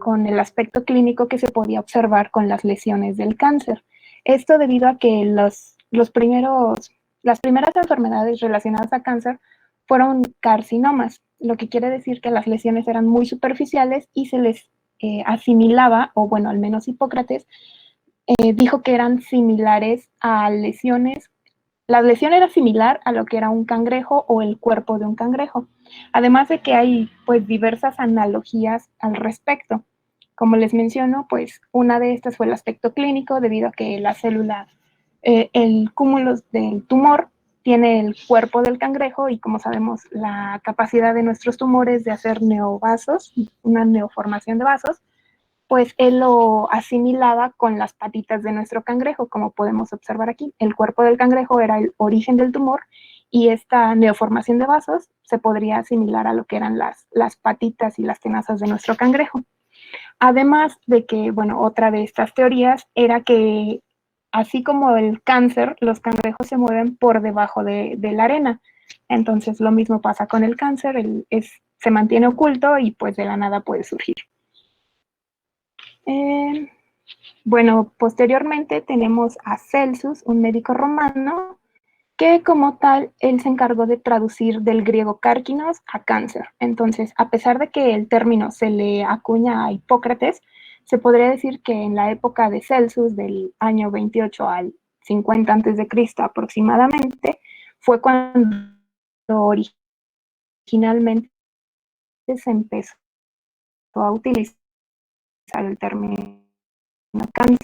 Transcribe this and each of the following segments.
con el aspecto clínico que se podía observar con las lesiones del cáncer. Esto debido a que las primeras enfermedades relacionadas a cáncer fueron carcinomas, lo que quiere decir que las lesiones eran muy superficiales y se les asimilaba, o bueno, al menos Hipócrates dijo que eran similares a lesiones. La lesión era similar a lo que era un cangrejo o el cuerpo de un cangrejo. Además de que hay pues diversas analogías al respecto. Como les menciono, pues una de estas fue el aspecto clínico, debido a que la célula, el cúmulo del tumor tiene el cuerpo del cangrejo y como sabemos la capacidad de nuestros tumores de hacer neovasos, una neoformación de vasos, pues él lo asimilaba con las patitas de nuestro cangrejo, como podemos observar aquí. El cuerpo del cangrejo era el origen del tumor y esta neoformación de vasos se podría asimilar a lo que eran las patitas y las tenazas de nuestro cangrejo. Además de que, bueno, otra de estas teorías era que así como el cáncer, los cangrejos se mueven por debajo de la arena. Entonces lo mismo pasa con el cáncer, se mantiene oculto y pues de la nada puede surgir. Bueno, posteriormente tenemos a Celsus, un médico romano, que como tal, él se encargó de traducir del griego cárquinos a cáncer. Entonces, a pesar de que el término se le acuña a Hipócrates, se podría decir que en la época de Celsus, del año 28 al 50 a.C. aproximadamente, fue cuando originalmente se empezó a utilizar el término cáncer.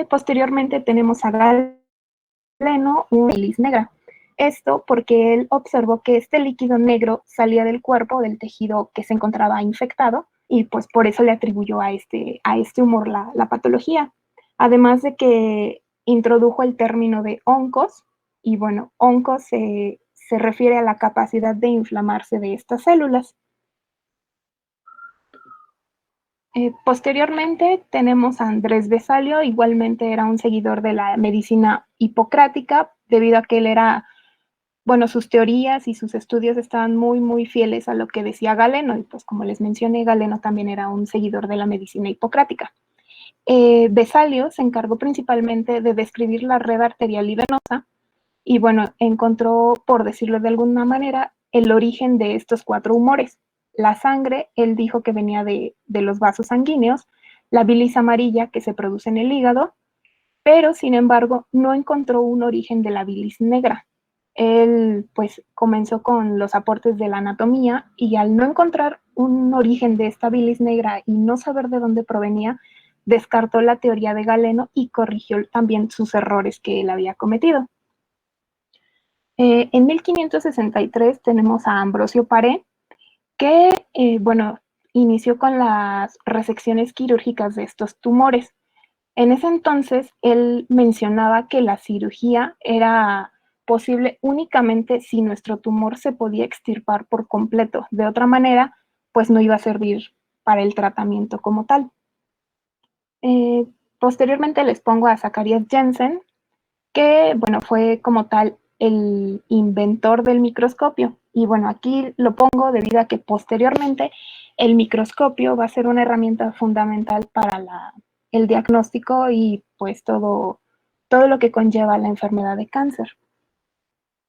Posteriormente tenemos a Galeno, una bilis negra. Esto porque él observó que este líquido negro salía del cuerpo, del tejido que se encontraba infectado, y pues por eso le atribuyó a este humor la patología. Además de que introdujo el término de oncos, y bueno, oncos se refiere a la capacidad de inflamarse de estas células. Posteriormente tenemos a Andrés Vesalio, igualmente era un seguidor de la medicina hipocrática, debido a que él era, bueno, sus teorías y sus estudios estaban muy, muy fieles a lo que decía Galeno, y pues como les mencioné, Galeno también era un seguidor de la medicina hipocrática. Vesalio se encargó principalmente de describir la red arterial y venosa, y bueno, encontró, por decirlo de alguna manera, el origen de estos cuatro humores. La sangre, él dijo que venía de los vasos sanguíneos, la bilis amarilla que se produce en el hígado, pero sin embargo no encontró un origen de la bilis negra. Él pues comenzó con los aportes de la anatomía y al no encontrar un origen de esta bilis negra y no saber de dónde provenía, descartó la teoría de Galeno y corrigió también sus errores que él había cometido. En 1563 tenemos a Ambrosio Paré, que, bueno, inició con las resecciones quirúrgicas de estos tumores. En ese entonces, él mencionaba que la cirugía era posible únicamente si nuestro tumor se podía extirpar por completo. De otra manera, pues no iba a servir para el tratamiento como tal. Posteriormente les pongo a Zacharias Jensen, que, bueno, fue como tal el inventor del microscopio. Y bueno, aquí lo pongo debido a que posteriormente el microscopio va a ser una herramienta fundamental para el diagnóstico y pues todo lo que conlleva la enfermedad de cáncer.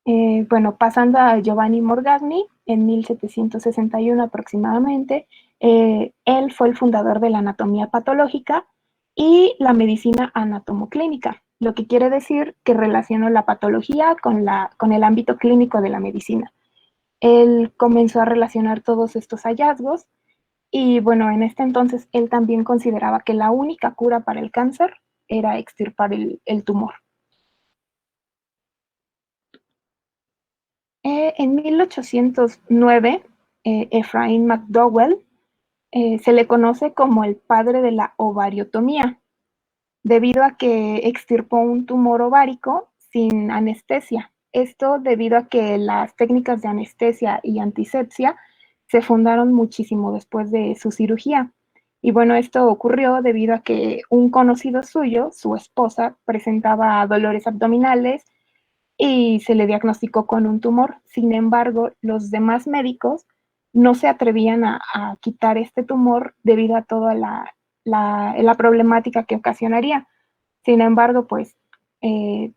Bueno, pasando a Giovanni Morgagni, en 1761 aproximadamente, él fue el fundador de la anatomía patológica y la medicina anatomoclínica, lo que quiere decir que relacionó la patología con el ámbito clínico de la medicina. Él comenzó a relacionar todos estos hallazgos y bueno, en este entonces él también consideraba que la única cura para el cáncer era extirpar el tumor. En 1809, Ephraim McDowell se le conoce como el padre de la ovariotomía, debido a que extirpó un tumor ovárico sin anestesia. Esto debido a que las técnicas de anestesia y antisepsia se fundaron muchísimo después de su cirugía. Y bueno, esto ocurrió debido a que un conocido suyo, su esposa, presentaba dolores abdominales y se le diagnosticó con un tumor. Sin embargo, los demás médicos no se atrevían a quitar este tumor debido a toda la problemática que ocasionaría. Sin embargo, pues,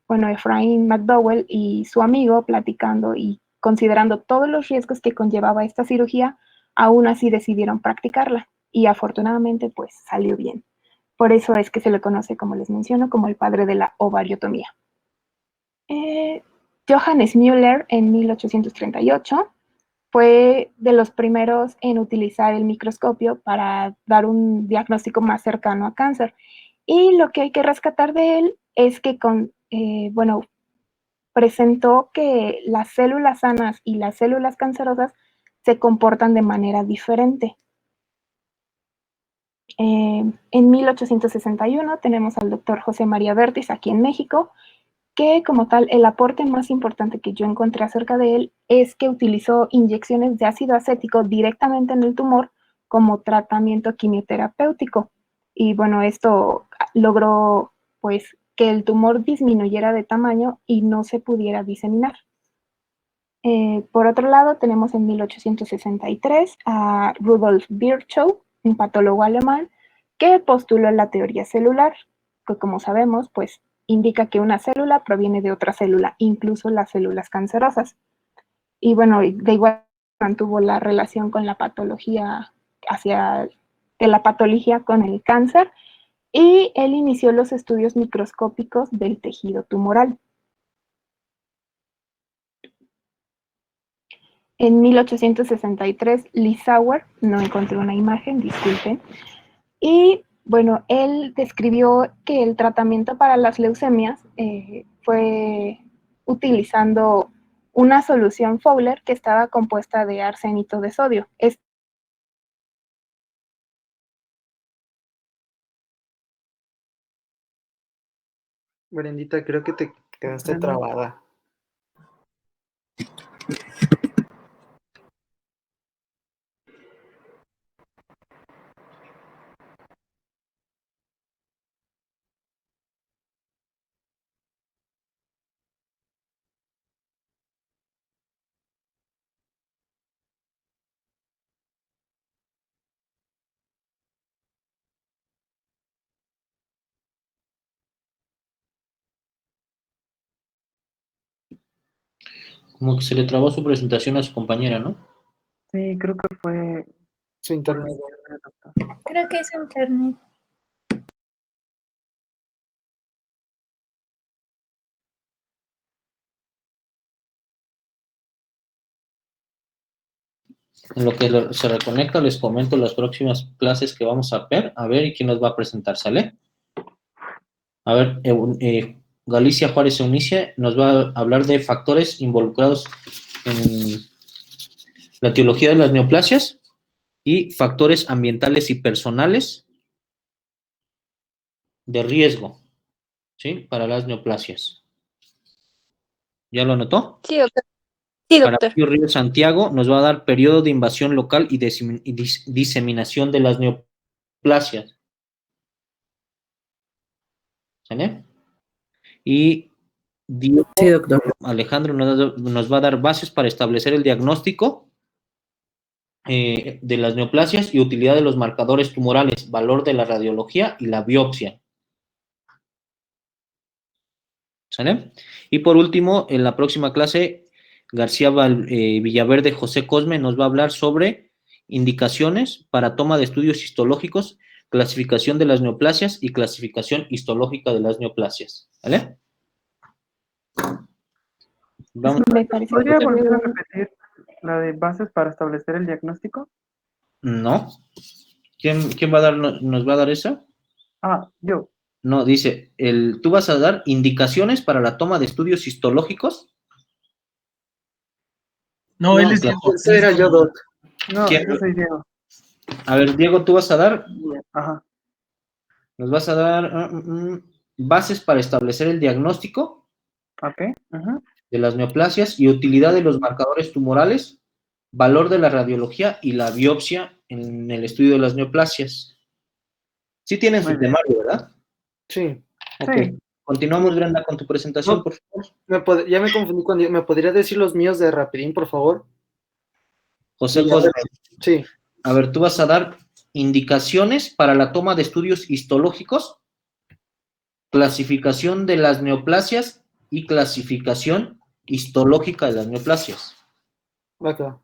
bueno, Efraín McDowell y su amigo, platicando y considerando todos los riesgos que conllevaba esta cirugía, aún así decidieron practicarla y afortunadamente pues salió bien. Por eso es que se le conoce, como les menciono, como el padre de la ovariotomía. Johannes Müller en 1838 fue de los primeros en utilizar el microscopio para dar un diagnóstico más cercano a cáncer. Y lo que hay que rescatar de él es que bueno, presentó que las células sanas y las células cancerosas se comportan de manera diferente. En 1861 tenemos al doctor José María Vértiz aquí en México, que como tal el aporte más importante que yo encontré acerca de él es que utilizó inyecciones de ácido acético directamente en el tumor como tratamiento quimioterapéutico. Y bueno, esto logró pues que el tumor disminuyera de tamaño y no se pudiera diseminar. Por otro lado, tenemos en 1863 a Rudolf Virchow, un patólogo alemán, que postuló la teoría celular, que como sabemos, pues indica que una célula proviene de otra célula, incluso las células cancerosas. Y bueno, de igual mantuvo la relación con la patología de la patología con el cáncer, y él inició los estudios microscópicos del tejido tumoral. En 1863, Lee Sauer, no encontré una imagen, disculpen, y bueno, él describió que el tratamiento para las leucemias fue utilizando una solución Fowler que estaba compuesta de arsénito de sodio. Brendita, creo que te quedaste trabada. Como que se le trabó su presentación a su compañera, ¿no? Sí, creo que fue su internet. Creo que es internet. En lo que se reconecta, les comento las próximas clases que vamos a ver. A ver, ¿y quién nos va a presentar? ¿Sale? A ver, Galicia Juárez Eunice nos va a hablar de factores involucrados en la etiología de las neoplasias y factores ambientales y personales de riesgo, ¿sí? Para las neoplasias. ¿Ya lo anotó? Sí, doctor. Sí, Para doctor. Pío Río Santiago nos va a dar periodo de invasión local y diseminación de las neoplasias. ¿Sale? Y Diego Sí, doctor. Alejandro nos va a dar bases para establecer el diagnóstico de las neoplasias y utilidad de los marcadores tumorales, valor de la radiología y la biopsia. ¿Sale? Y por último, en la próxima clase, García Villaverde José Cosme nos va a hablar sobre indicaciones para toma de estudios histológicos, clasificación de las neoplasias y clasificación histológica de las neoplasias. ¿Vale? Vamos. Me parece ¿Podría que volver a repetir la de bases para establecer el diagnóstico? No. ¿Quién va a dar, nos va a dar esa? Yo. No, dice, tú vas a dar indicaciones para la toma de estudios histológicos. No, él es claro. Diego. Eso era yo, Doc. No, ¿Quién? yo soy Diego. A ver, Diego, tú vas a dar, Ajá. nos vas a dar bases para establecer el diagnóstico Ok. Ajá. de las neoplasias y utilidad de los marcadores tumorales, valor de la radiología y la biopsia en el estudio de las neoplasias. Sí tienen su temario, ¿verdad? Sí. Ok. Sí. Continuamos, Brenda, con tu presentación, No. por favor. Ya me confundí con ¿me podría decir los míos de rapidín, por favor? José Y a José, ver, sí. a ver, tú vas a dar indicaciones para la toma de estudios histológicos, clasificación de las neoplasias y clasificación histológica de las neoplasias. Va acá.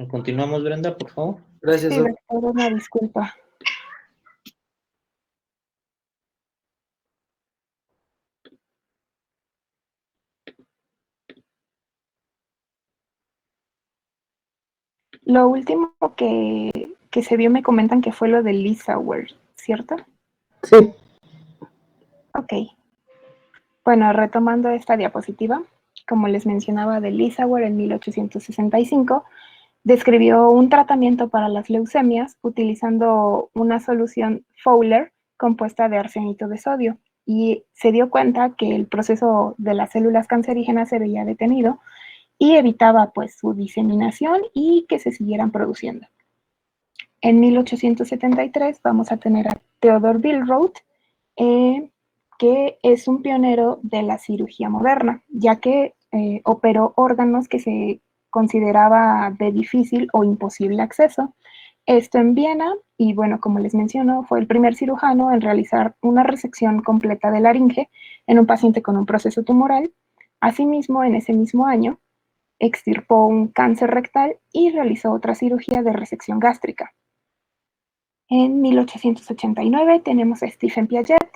Continuamos, Brenda, por favor. Gracias, Sí, Doc. doctor, una disculpa. Lo último que se vio me comentan que fue lo de Lissauer, ¿cierto? Sí. Ok. Bueno, retomando esta diapositiva, como les mencionaba de Lissauer en 1865, describió un tratamiento para las leucemias utilizando una solución Fowler compuesta de arsenito de sodio y se dio cuenta que el proceso de las células cancerígenas se veía detenido y evitaba pues su diseminación y que se siguieran produciendo. En 1873 vamos a tener a Theodore Billroth, que es un pionero de la cirugía moderna, ya que operó órganos que se consideraba de difícil o imposible acceso. Esto en Viena, y bueno, como les menciono, fue el primer cirujano en realizar una resección completa de laringe en un paciente con un proceso tumoral. Asimismo, en ese mismo año, extirpó un cáncer rectal y realizó otra cirugía de resección gástrica. En 1889 tenemos a Stephen Piaget,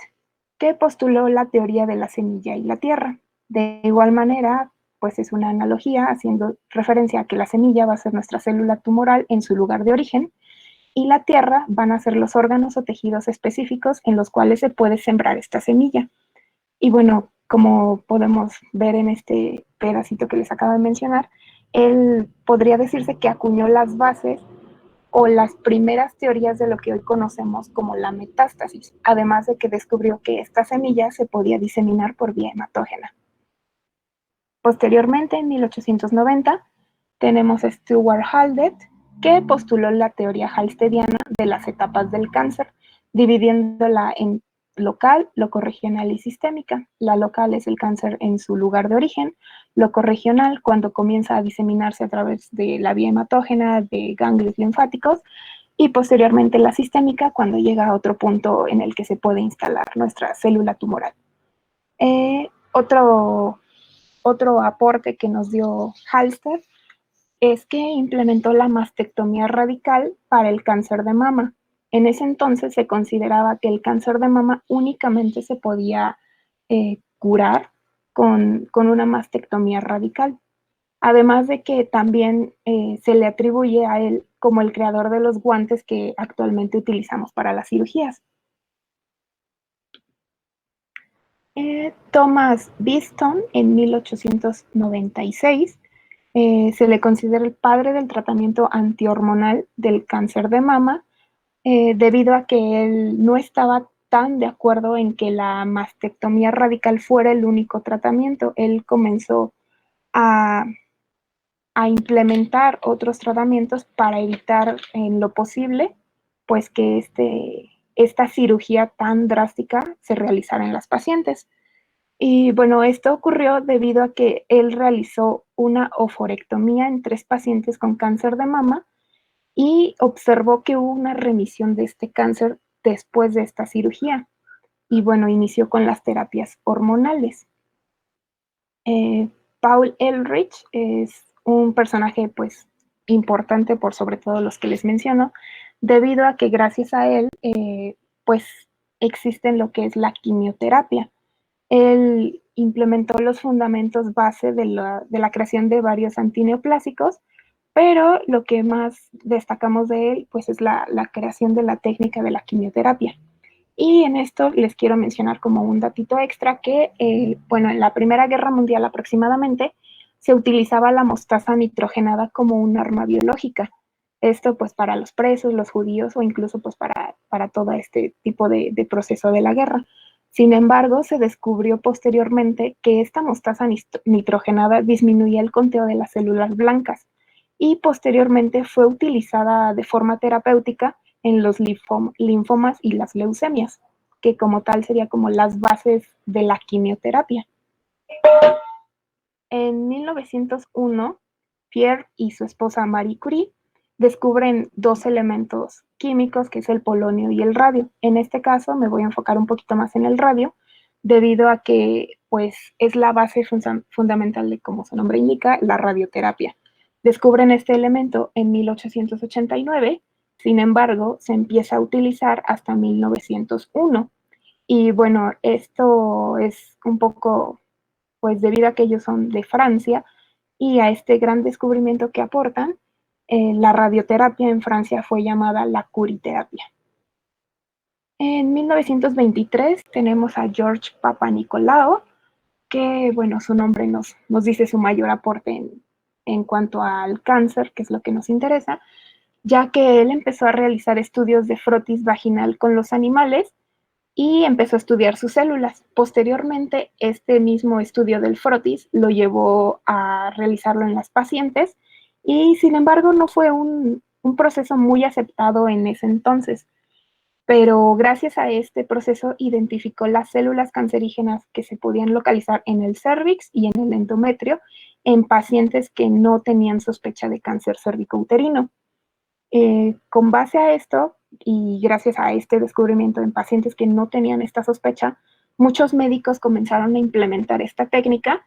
que postuló la teoría de la semilla y la tierra. De igual manera, pues es una analogía haciendo referencia a que la semilla va a ser nuestra célula tumoral en su lugar de origen y la tierra van a ser los órganos o tejidos específicos en los cuales se puede sembrar esta semilla. Y bueno, como podemos ver en este pedacito que les acabo de mencionar, él podría decirse que acuñó las bases o las primeras teorías de lo que hoy conocemos como la metástasis, además de que descubrió que esta semilla se podía diseminar por vía hematógena. Posteriormente, en 1890, tenemos a Stuart Haldet, que postuló la teoría halstediana de las etapas del cáncer, dividiéndola en local, locorregional y sistémica. La local es el cáncer en su lugar de origen, locorregional cuando comienza a diseminarse a través de la vía hematógena de ganglios linfáticos, y posteriormente la sistémica cuando llega a otro punto en el que se puede instalar nuestra célula tumoral. Otro aporte que nos dio Halsted es que implementó la mastectomía radical para el cáncer de mama. En ese entonces se consideraba que el cáncer de mama únicamente se podía curar con una mastectomía radical. Además de que también se le atribuye a él como el creador de los guantes que actualmente utilizamos para las cirugías. Thomas Beeston, en 1896, se le considera el padre del tratamiento antihormonal del cáncer de mama, debido a que él no estaba tan de acuerdo en que la mastectomía radical fuera el único tratamiento. Él comenzó a implementar otros tratamientos para evitar en lo posible pues que esta cirugía tan drástica se realizara en las pacientes. Y bueno, esto ocurrió debido a que él realizó una oforectomía en 3 pacientes con cáncer de mama y observó que hubo una remisión de este cáncer después de esta cirugía. Y bueno, inició con las terapias hormonales. Paul Ehrlich es un personaje pues importante por sobre todo los que les menciono, debido a que gracias a él pues existe lo que es la quimioterapia. Él implementó los fundamentos base de la creación de varios antineoplásicos, pero lo que más destacamos de él pues es la creación de la técnica de la quimioterapia. Y en esto les quiero mencionar como un datito extra que, bueno, en la Primera Guerra Mundial aproximadamente se utilizaba la mostaza nitrogenada como un arma biológica. Esto pues para los presos, los judíos o incluso pues para todo este tipo de proceso de la guerra. Sin embargo, se descubrió posteriormente que esta mostaza nitrogenada disminuía el conteo de las células blancas y posteriormente fue utilizada de forma terapéutica en los linfomas y las leucemias, que como tal sería como las bases de la quimioterapia. En 1901, Pierre y su esposa Marie Curie descubren dos elementos químicos, que es el polonio y el radio. En este caso me voy a enfocar un poquito más en el radio, debido a que pues, es la base fundamental de, como su nombre indica, la radioterapia. Descubren este elemento en 1889, sin embargo, se empieza a utilizar hasta 1901. Y bueno, esto es un poco, pues debido a que ellos son de Francia y a este gran descubrimiento que aportan, la radioterapia en Francia fue llamada la curiterapia. En 1923 tenemos a George Papanicolaou, que bueno, su nombre nos dice su mayor aporte en cuanto al cáncer, que es lo que nos interesa, ya que él empezó a realizar estudios de frotis vaginal con los animales y empezó a estudiar sus células. Posteriormente, este mismo estudio del frotis lo llevó a realizarlo en las pacientes y sin embargo no fue un proceso muy aceptado en ese entonces, pero gracias a este proceso identificó las células cancerígenas que se podían localizar en el cérvix y en el endometrio en pacientes que no tenían sospecha de cáncer cervicouterino. Con base a esto y gracias a este descubrimiento en pacientes que no tenían esta sospecha, muchos médicos comenzaron a implementar esta técnica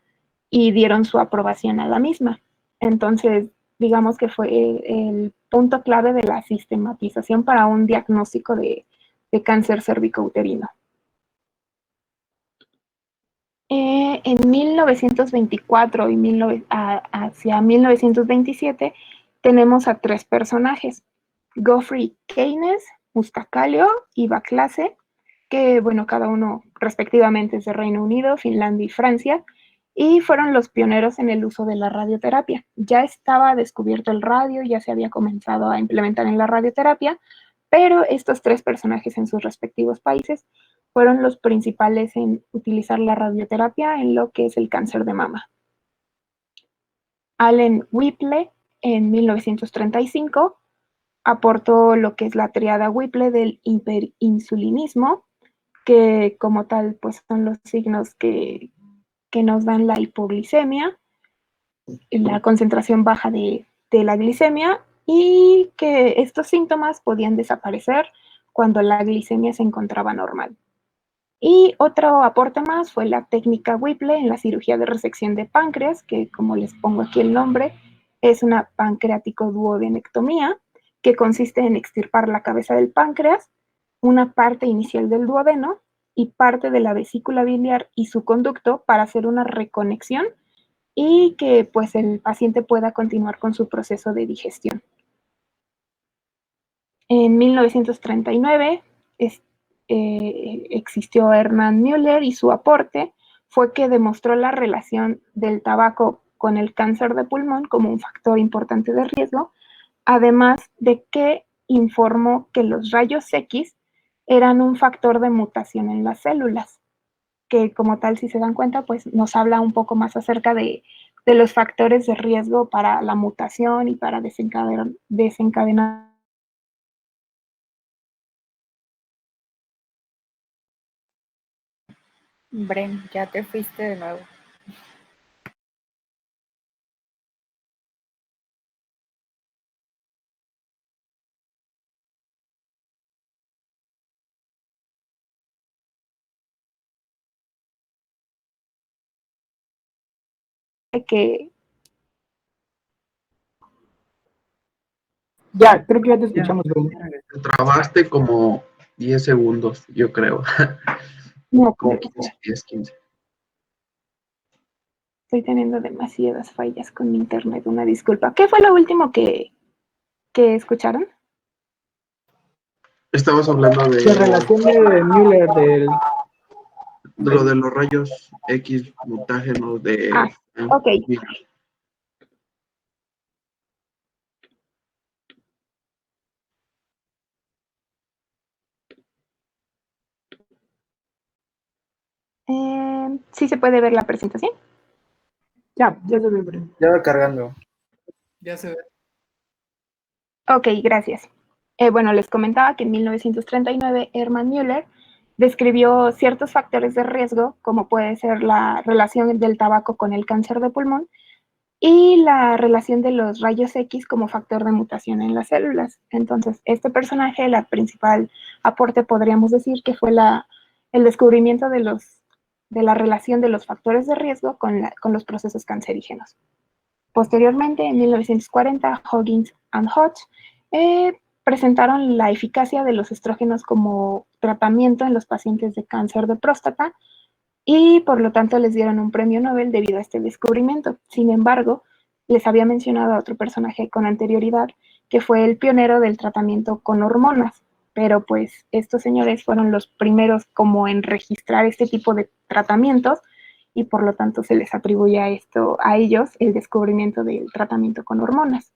y dieron su aprobación a la misma. Entonces, digamos que fue el punto clave de la sistematización para un diagnóstico de cáncer cervicouterino. En 1924 y hacia 1927 tenemos a tres personajes: Geoffrey Keynes, Mustacalio y Baclace, que bueno, cada uno respectivamente es de Reino Unido, Finlandia y Francia, y fueron los pioneros en el uso de la radioterapia. Ya estaba descubierto el radio, ya se había comenzado a implementar en la radioterapia, pero estos tres personajes en sus respectivos países fueron los principales en utilizar la radioterapia en lo que es el cáncer de mama. Allen Whipple, en 1935, aportó lo que es la triada Whipple del hiperinsulinismo, que como tal pues son los signos que nos dan la hipoglicemia, la concentración baja de la glicemia, y que estos síntomas podían desaparecer cuando la glicemia se encontraba normal. Y otro aporte más fue la técnica Whipple en la cirugía de resección de páncreas, que como les pongo aquí el nombre, es una pancreático-duodenectomía, que consiste en extirpar la cabeza del páncreas, una parte inicial del duodeno y parte de la vesícula biliar y su conducto para hacer una reconexión y que pues el paciente pueda continuar con su proceso de digestión. En 1939 existió Hermann Müller y su aporte fue que demostró la relación del tabaco con el cáncer de pulmón como un factor importante de riesgo, además de que informó que los rayos X eran un factor de mutación en las células, que como tal, si se dan cuenta, pues nos habla un poco más acerca de los factores de riesgo para la mutación y para desencadenar. Bren, ya te fuiste de nuevo. Que Ya, creo que ya te escuchamos, Bruno. Te trabaste como 10 segundos, yo creo. no, Como 15, 10, 15. estoy teniendo demasiadas fallas con mi internet, una disculpa. ¿Qué fue lo último que escucharon? Estabas hablando La relación de Müller de lo de los rayos X mutágenos de... Ok. ¿Sí se puede ver la presentación? Ya se ve, Bruno. Ya va cargando. Ya se ve. Ok, gracias. Bueno, les comentaba que en 1939 Hermann Müller describió ciertos factores de riesgo, como puede ser la relación del tabaco con el cáncer de pulmón y la relación de los rayos X como factor de mutación en las células. Entonces, este personaje, la principal aporte podríamos decir que fue el descubrimiento de la relación de los factores de riesgo con los procesos cancerígenos. Posteriormente, en 1940, Huggins and Hodge presentaron la eficacia de los estrógenos como tratamiento en los pacientes de cáncer de próstata y por lo tanto les dieron un premio Nobel debido a este descubrimiento. Sin embargo, les había mencionado a otro personaje con anterioridad que fue el pionero del tratamiento con hormonas, pero pues estos señores fueron los primeros como en registrar este tipo de tratamientos y por lo tanto se les atribuye a ellos el descubrimiento del tratamiento con hormonas.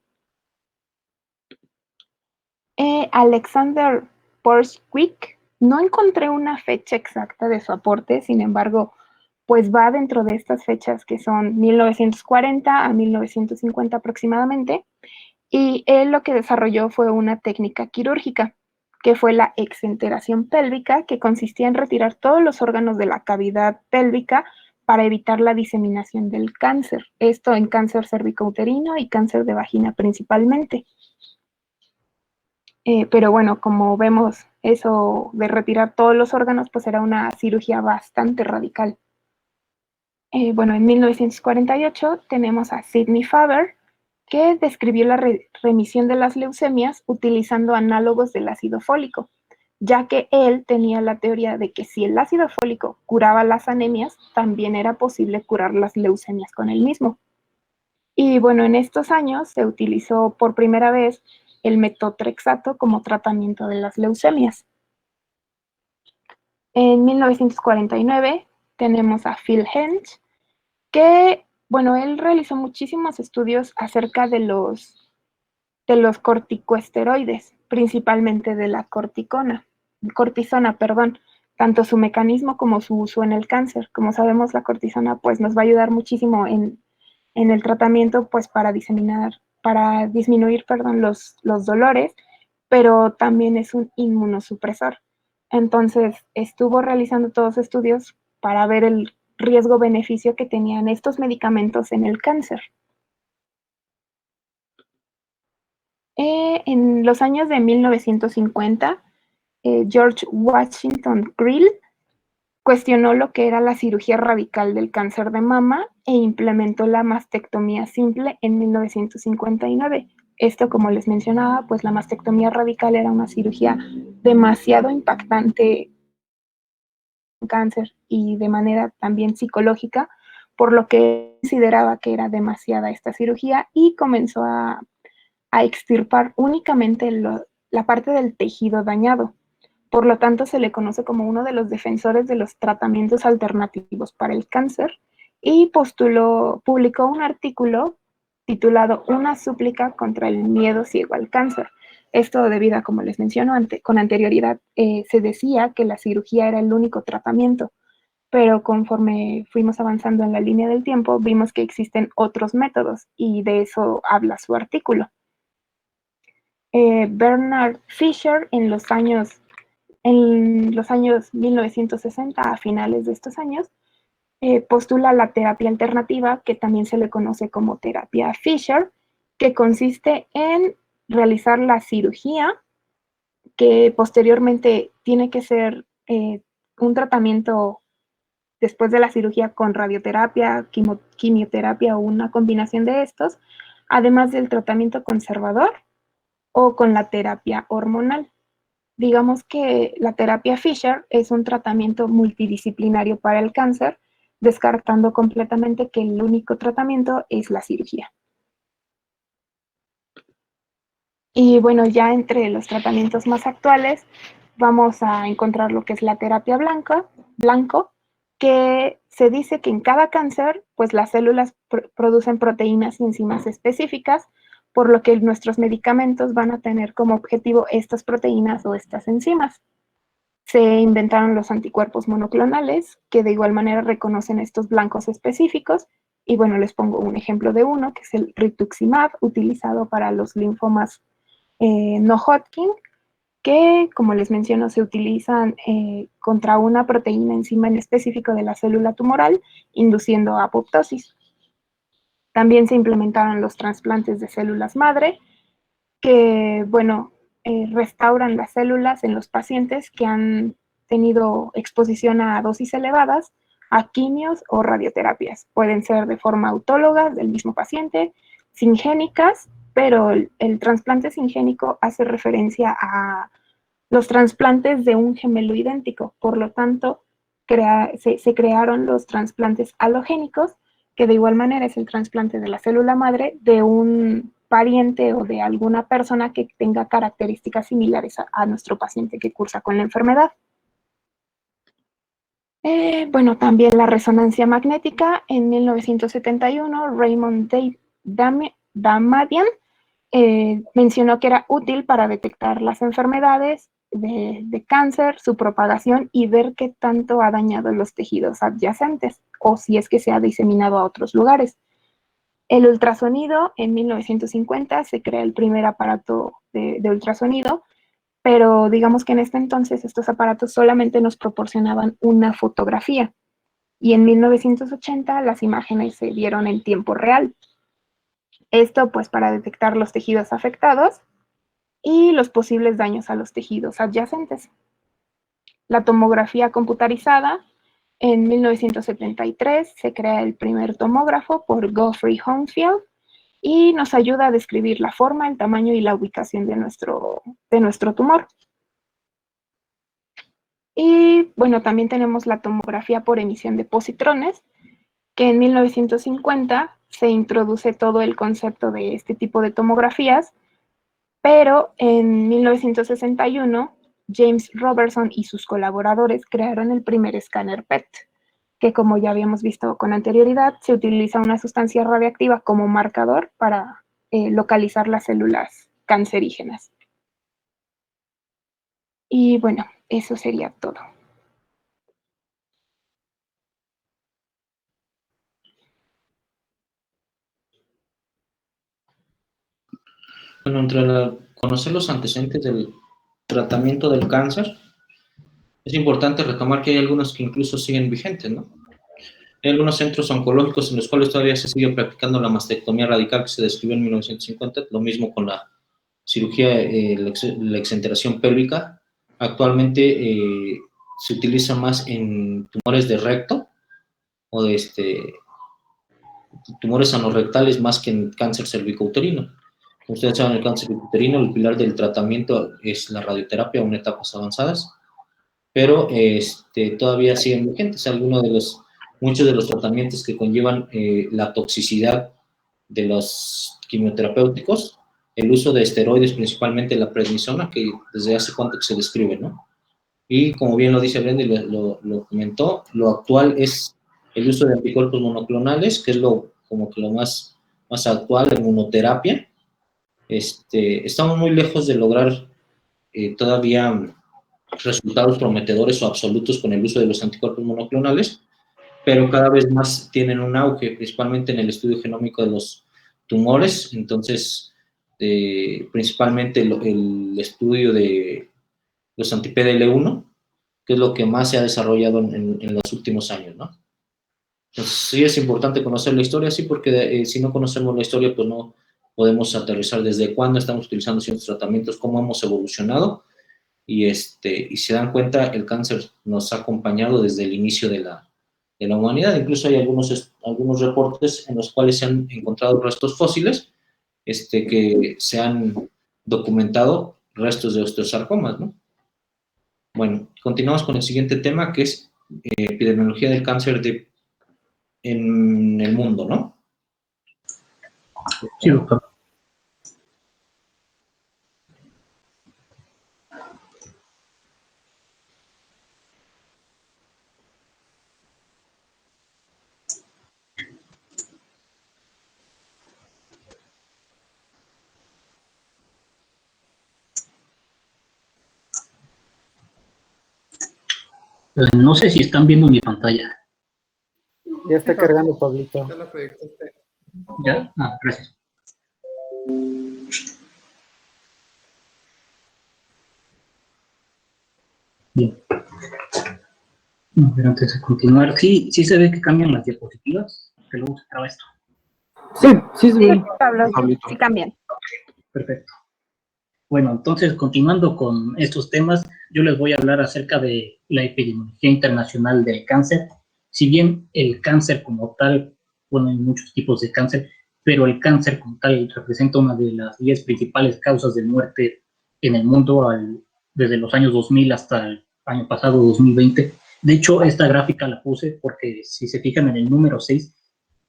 Alexander Borswick, no encontré una fecha exacta de su aporte, sin embargo, pues va dentro de estas fechas que son 1940 a 1950 aproximadamente, y él lo que desarrolló fue una técnica quirúrgica, que fue la exenteración pélvica, que consistía en retirar todos los órganos de la cavidad pélvica para evitar la diseminación del cáncer, esto en cáncer cervicouterino y cáncer de vagina principalmente. Pero bueno, como vemos, eso de retirar todos los órganos, pues era una cirugía bastante radical. Bueno, en 1948 tenemos a Sidney Faber, que describió la remisión de las leucemias utilizando análogos del ácido fólico, ya que él tenía la teoría de que si el ácido fólico curaba las anemias, también era posible curar las leucemias con el mismo. Y bueno, en estos años se utilizó por primera vez el metotrexato como tratamiento de las leucemias. En 1949 tenemos a Phil Henge, que, bueno, él realizó muchísimos estudios acerca de los corticosteroides, principalmente de la cortisona, perdón, tanto su mecanismo como su uso en el cáncer. Como sabemos, la cortisona pues nos va a ayudar muchísimo en el tratamiento pues para disminuir, perdón, los dolores, pero también es un inmunosupresor. Entonces, estuvo realizando todos estudios para ver el riesgo-beneficio que tenían estos medicamentos en el cáncer. En los años de 1950, George Washington Grill cuestionó lo que era la cirugía radical del cáncer de mama e implementó la mastectomía simple en 1959. Esto, como les mencionaba, pues la mastectomía radical era una cirugía demasiado impactante en cáncer y de manera también psicológica, por lo que consideraba que era demasiada esta cirugía y comenzó a extirpar únicamente la parte del tejido dañado. Por lo tanto, se le conoce como uno de los defensores de los tratamientos alternativos para el cáncer y publicó un artículo titulado Una súplica contra el miedo ciego al cáncer. Esto debido a, como les menciono con anterioridad, se decía que la cirugía era el único tratamiento, pero conforme fuimos avanzando en la línea del tiempo, vimos que existen otros métodos y de eso habla su artículo. Bernard Fisher en los años 1960, a finales de estos años, postula la terapia alternativa, que también se le conoce como terapia Fisher, que consiste en realizar la cirugía, que posteriormente tiene que ser un tratamiento después de la cirugía con radioterapia, quimioterapia o una combinación de estos, además del tratamiento conservador o con la terapia hormonal. Digamos que la terapia Fisher es un tratamiento multidisciplinario para el cáncer, descartando completamente que el único tratamiento es la cirugía. Y bueno, ya entre los tratamientos más actuales vamos a encontrar lo que es la terapia blanco, que se dice que en cada cáncer, pues las células producen proteínas y enzimas específicas, por lo que nuestros medicamentos van a tener como objetivo estas proteínas o estas enzimas. Se inventaron los anticuerpos monoclonales, que de igual manera reconocen estos blancos específicos. Y bueno, les pongo un ejemplo de uno, que es el rituximab, utilizado para los linfomas no Hodgkin, que, como les menciono, se utilizan contra una proteína enzima en específico de la célula tumoral, induciendo apoptosis. También se implementaron los trasplantes de células madre, que, bueno, restauran las células en los pacientes que han tenido exposición a dosis elevadas, a quimios o radioterapias. Pueden ser de forma autóloga del mismo paciente, singénicas, pero el trasplante singénico hace referencia a los trasplantes de un gemelo idéntico. Por lo tanto, se crearon los trasplantes halogénicos, que de igual manera es el trasplante de la célula madre de un pariente o de alguna persona que tenga características similares a nuestro paciente que cursa con la enfermedad. Bueno, también la resonancia magnética. En 1971, Raymond Damadian mencionó que era útil para detectar las enfermedades de cáncer, su propagación y ver qué tanto ha dañado los tejidos adyacentes o si es que se ha diseminado a otros lugares. El ultrasonido, en 1950 se crea el primer aparato de ultrasonido, pero digamos que en este entonces estos aparatos solamente nos proporcionaban una fotografía y en 1980 las imágenes se dieron en tiempo real. Esto pues para detectar los tejidos afectados y los posibles daños a los tejidos adyacentes. La tomografía computarizada, en 1973 se crea el primer tomógrafo por Geoffrey Homefield y nos ayuda a describir la forma, el tamaño y la ubicación de nuestro tumor. Y bueno, también tenemos la tomografía por emisión de positrones, que en 1950 se introduce todo el concepto de este tipo de tomografías, pero en 1961 James Robertson y sus colaboradores crearon el primer escáner PET, que como ya habíamos visto con anterioridad, se utiliza una sustancia radiactiva como marcador para localizar las células cancerígenas. Y bueno, eso sería todo. Bueno, conocer los antecedentes del tratamiento del cáncer, es importante retomar que hay algunos que incluso siguen vigentes, ¿no? Hay algunos centros oncológicos en los cuales todavía se sigue practicando la mastectomía radical que se describió en 1950, lo mismo con la cirugía, la exenteración pélvica. Actualmente se utiliza más en tumores de recto o de tumores anorrectales más que en cáncer cervicouterino. Como ustedes saben, el cáncer cervicouterino, el pilar del tratamiento es la radioterapia en etapas avanzadas, pero todavía siguen vigentes muchos de los tratamientos que conllevan la toxicidad de los quimioterapéuticos, el uso de esteroides, principalmente la prednisona, que desde hace cuánto que se describe, ¿no? Y como bien lo dice Brenda y lo comentó, lo actual es el uso de anticuerpos monoclonales, que es como que lo más actual en inmunoterapia. Estamos muy lejos de lograr todavía resultados prometedores o absolutos con el uso de los anticuerpos monoclonales, pero cada vez más tienen un auge, principalmente en el estudio genómico de los tumores. Entonces, principalmente el estudio de los anti-PDL1, que es lo que más se ha desarrollado en los últimos años, ¿no? Entonces, sí es importante conocer la historia, sí, porque si no conocemos la historia, pues no podemos aterrizar desde cuándo estamos utilizando ciertos tratamientos, cómo hemos evolucionado, y se dan cuenta, el cáncer nos ha acompañado desde el inicio de la humanidad. Incluso hay algunos reportes en los cuales se han encontrado restos fósiles que se han documentado restos de osteosarcomas, ¿no? Bueno, continuamos con el siguiente tema, que es epidemiología del cáncer en el mundo, ¿no? Sí, doctor. No sé si están viendo mi pantalla. Ya está cargando, Pablito. Ya la proyectaste. ¿Ya? Ah, gracias. Bien. Pero antes de continuar, sí se ve que cambian las diapositivas, que luego se traba esto. Sí, sí se Sí, ve. Pablo, Pablito. sí cambian. Perfecto. Bueno, entonces, continuando con estos temas, yo les voy a hablar acerca de la epidemiología internacional del cáncer. Si bien el cáncer como tal, bueno, hay muchos tipos de cáncer, pero el cáncer como tal representa una de las 10 principales causas de muerte en el mundo desde los años 2000 hasta el año pasado, 2020. De hecho, esta gráfica la puse porque si se fijan en el número 6,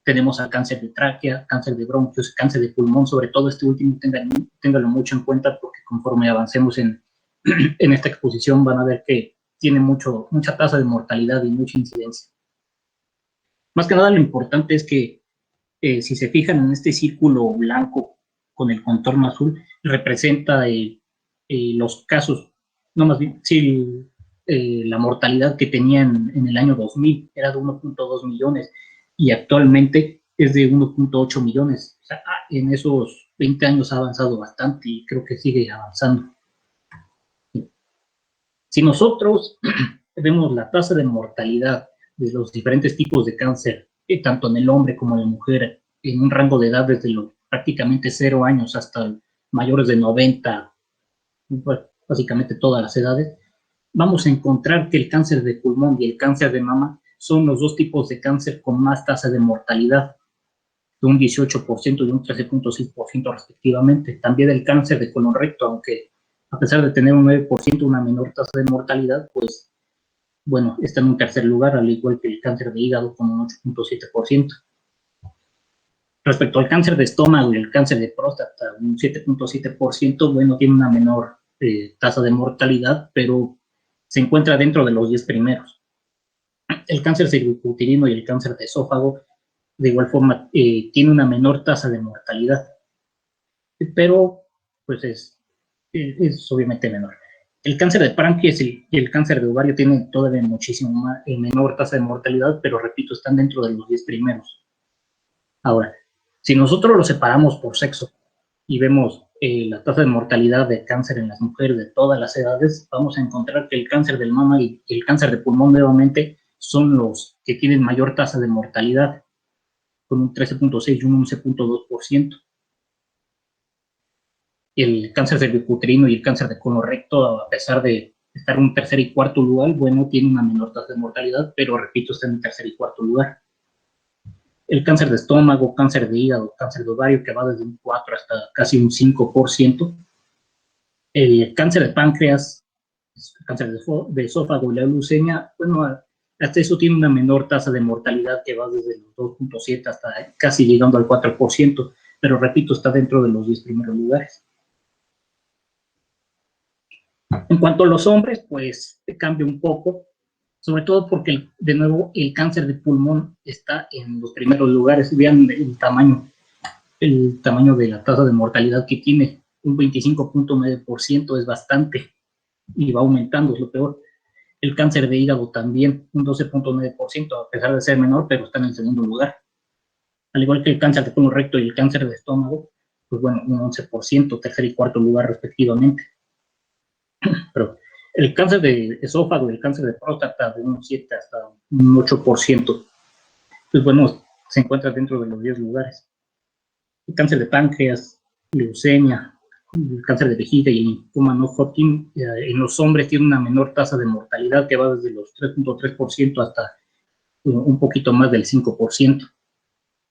tenemos al cáncer de tráquea, cáncer de bronquios, cáncer de pulmón, sobre todo este último, ténganlo mucho en cuenta porque conforme avancemos en esta exposición van a ver que tiene mucha tasa de mortalidad y mucha incidencia. Más que nada lo importante es que si se fijan en este círculo blanco con el contorno azul, representa los casos, no más bien, sí, la mortalidad que tenían en el año 2000 era de 1.2 millones y actualmente es de 1.8 millones. O sea, en esos 20 años ha avanzado bastante y creo que sigue avanzando. Si nosotros vemos la tasa de mortalidad de los diferentes tipos de cáncer, tanto en el hombre como en la mujer, en un rango de edad desde los prácticamente 0 años hasta mayores de 90, básicamente todas las edades, vamos a encontrar que el cáncer de pulmón y el cáncer de mama son los dos tipos de cáncer con más tasa de mortalidad, de un 18% y un 13.6% respectivamente. También el cáncer de colon recto, aunque a pesar de tener un 9% una menor tasa de mortalidad, pues bueno, está en un tercer lugar, al igual que el cáncer de hígado con un 8.7%. Respecto al cáncer de estómago y el cáncer de próstata, un 7.7%, bueno, tiene una menor tasa de mortalidad, pero se encuentra dentro de los 10 primeros. El cáncer cervicuterino y el cáncer de esófago, de igual forma, tiene una menor tasa de mortalidad, pero pues es obviamente menor. El cáncer de páncreas y el cáncer de ovario tienen todavía muchísimo menor tasa de mortalidad, pero repito, están dentro de los 10 primeros. Ahora, si nosotros los separamos por sexo y vemos la tasa de mortalidad de cáncer en las mujeres de todas las edades, vamos a encontrar que el cáncer del mama y el cáncer de pulmón nuevamente son los que tienen mayor tasa de mortalidad, con un 13.6 y un 11.2%. El cáncer cervicuterino y el cáncer de colon recto, a pesar de estar en un tercer y cuarto lugar, bueno, tiene una menor tasa de mortalidad, pero repito, está en un tercer y cuarto lugar. El cáncer de estómago, cáncer de hígado, cáncer de ovario, que va desde un 4 hasta casi un 5%. El cáncer de páncreas, el cáncer de esófago y la leucemia, bueno, hasta eso tiene una menor tasa de mortalidad que va desde los 2.7 hasta casi llegando al 4%, pero repito, está dentro de los 10 primeros lugares. En cuanto a los hombres, pues cambia un poco, sobre todo porque, de nuevo, el cáncer de pulmón está en los primeros lugares. Vean el tamaño de la tasa de mortalidad que tiene, un 25.9% es bastante y va aumentando, es lo peor. El cáncer de hígado también, un 12.9%, a pesar de ser menor, pero está en el segundo lugar. Al igual que el cáncer de colon recto y el cáncer de estómago, pues bueno, un 11%, tercer y cuarto lugar respectivamente. Pero el cáncer de esófago y el cáncer de próstata de un 7 hasta un 8%, pues bueno, se encuentra dentro de los 10 lugares. El cáncer de páncreas, leucemia, el cáncer de vejiga y el linfoma no Hodgkin en los hombres tiene una menor tasa de mortalidad que va desde los 3.3% hasta un poquito más del 5%.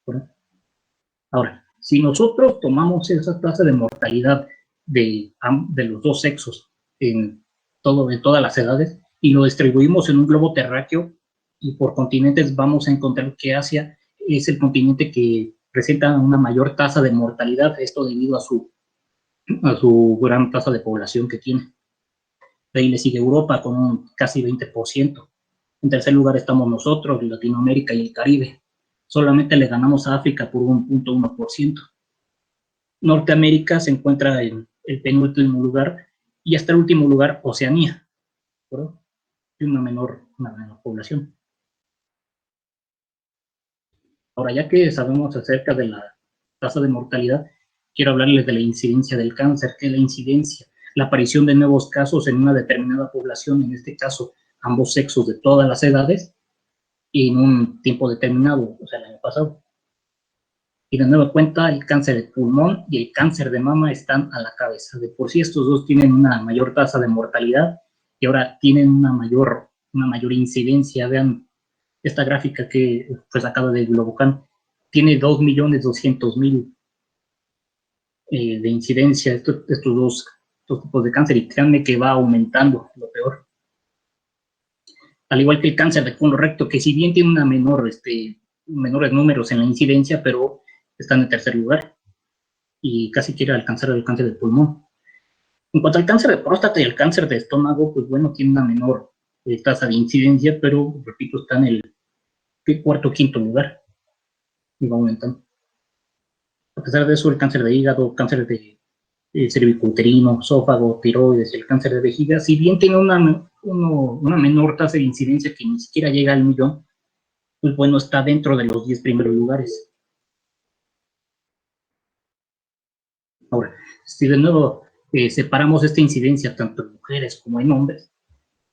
¿Verdad? Ahora, si nosotros tomamos esa tasa de mortalidad de los dos sexos en todas las edades y lo distribuimos en un globo terráqueo y por continentes, vamos a encontrar que Asia es el continente que presenta una mayor tasa de mortalidad, esto debido a su gran tasa de población que tiene. De ahí le sigue Europa con un casi 20%. En tercer lugar estamos nosotros, Latinoamérica y el Caribe. Solamente le ganamos a África por un 0.1%. Norteamérica se encuentra en el penúltimo lugar y hasta el último lugar Oceanía, ¿verdad? Y una menor población. Ahora, ya que sabemos acerca de la tasa de mortalidad, quiero hablarles de la incidencia del cáncer. ¿Qué es la incidencia? la aparición de nuevos casos en una determinada población, en este caso ambos sexos de todas las edades, en un tiempo determinado, o sea, el año pasado. Y de nueva cuenta, el cáncer de pulmón y el cáncer de mama están a la cabeza. De por sí estos dos tienen una mayor tasa de mortalidad y ahora tienen una mayor incidencia. Vean esta gráfica que fue sacada de Globocan. Tiene 2.200.000 de incidencia estos dos tipos de cáncer, y créanme que va aumentando, lo peor. Al igual que el cáncer de colon recto, que si bien tiene una menores números en la incidencia, pero está en el tercer lugar y casi quiere alcanzar el cáncer de pulmón. En cuanto al cáncer de próstata y el cáncer de estómago, pues bueno, tiene una menor tasa de incidencia, pero, repito, está en el cuarto o quinto lugar y va aumentando. A pesar de eso, el cáncer de hígado, cáncer de cervicouterino, esófago, tiroides, el cáncer de vejiga, si bien tiene una menor tasa de incidencia que ni siquiera llega al 1.000.000, pues bueno, está dentro de los 10 primeros lugares. Ahora, si de nuevo separamos esta incidencia tanto en mujeres como en hombres,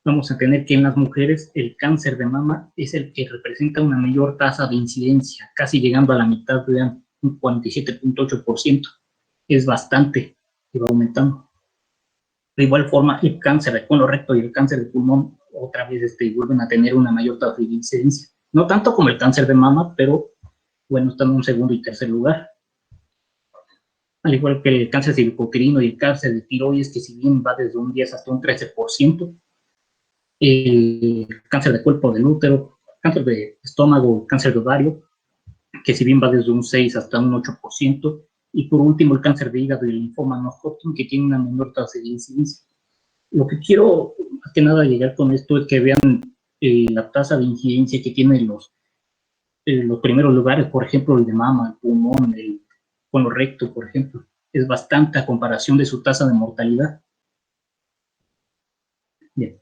vamos a tener que en las mujeres el cáncer de mama es el que representa una mayor tasa de incidencia, casi llegando a la mitad, vean, un 47.8%. Es bastante, y va aumentando. De igual forma, el cáncer de colon recto y el cáncer de pulmón otra vez vuelven a tener una mayor tasa de incidencia. No tanto como el cáncer de mama, pero bueno, están en un segundo y tercer lugar. Al igual que el cáncer cervicouterino y el cáncer de tiroides, que si bien va desde un 10 hasta un 13%, el cáncer de cuerpo del útero, cáncer de estómago, cáncer de ovario, que si bien va desde un 6 hasta un 8%, y por último el cáncer de hígado y el linfoma no Hodgkin, que tiene una menor tasa de incidencia. Lo que quiero, más que nada, llegar con esto es que vean la tasa de incidencia que tienen los primeros lugares, por ejemplo, el de mama, el pulmón, el colon recto, por ejemplo. Es bastante a comparación de su tasa de mortalidad. Bien.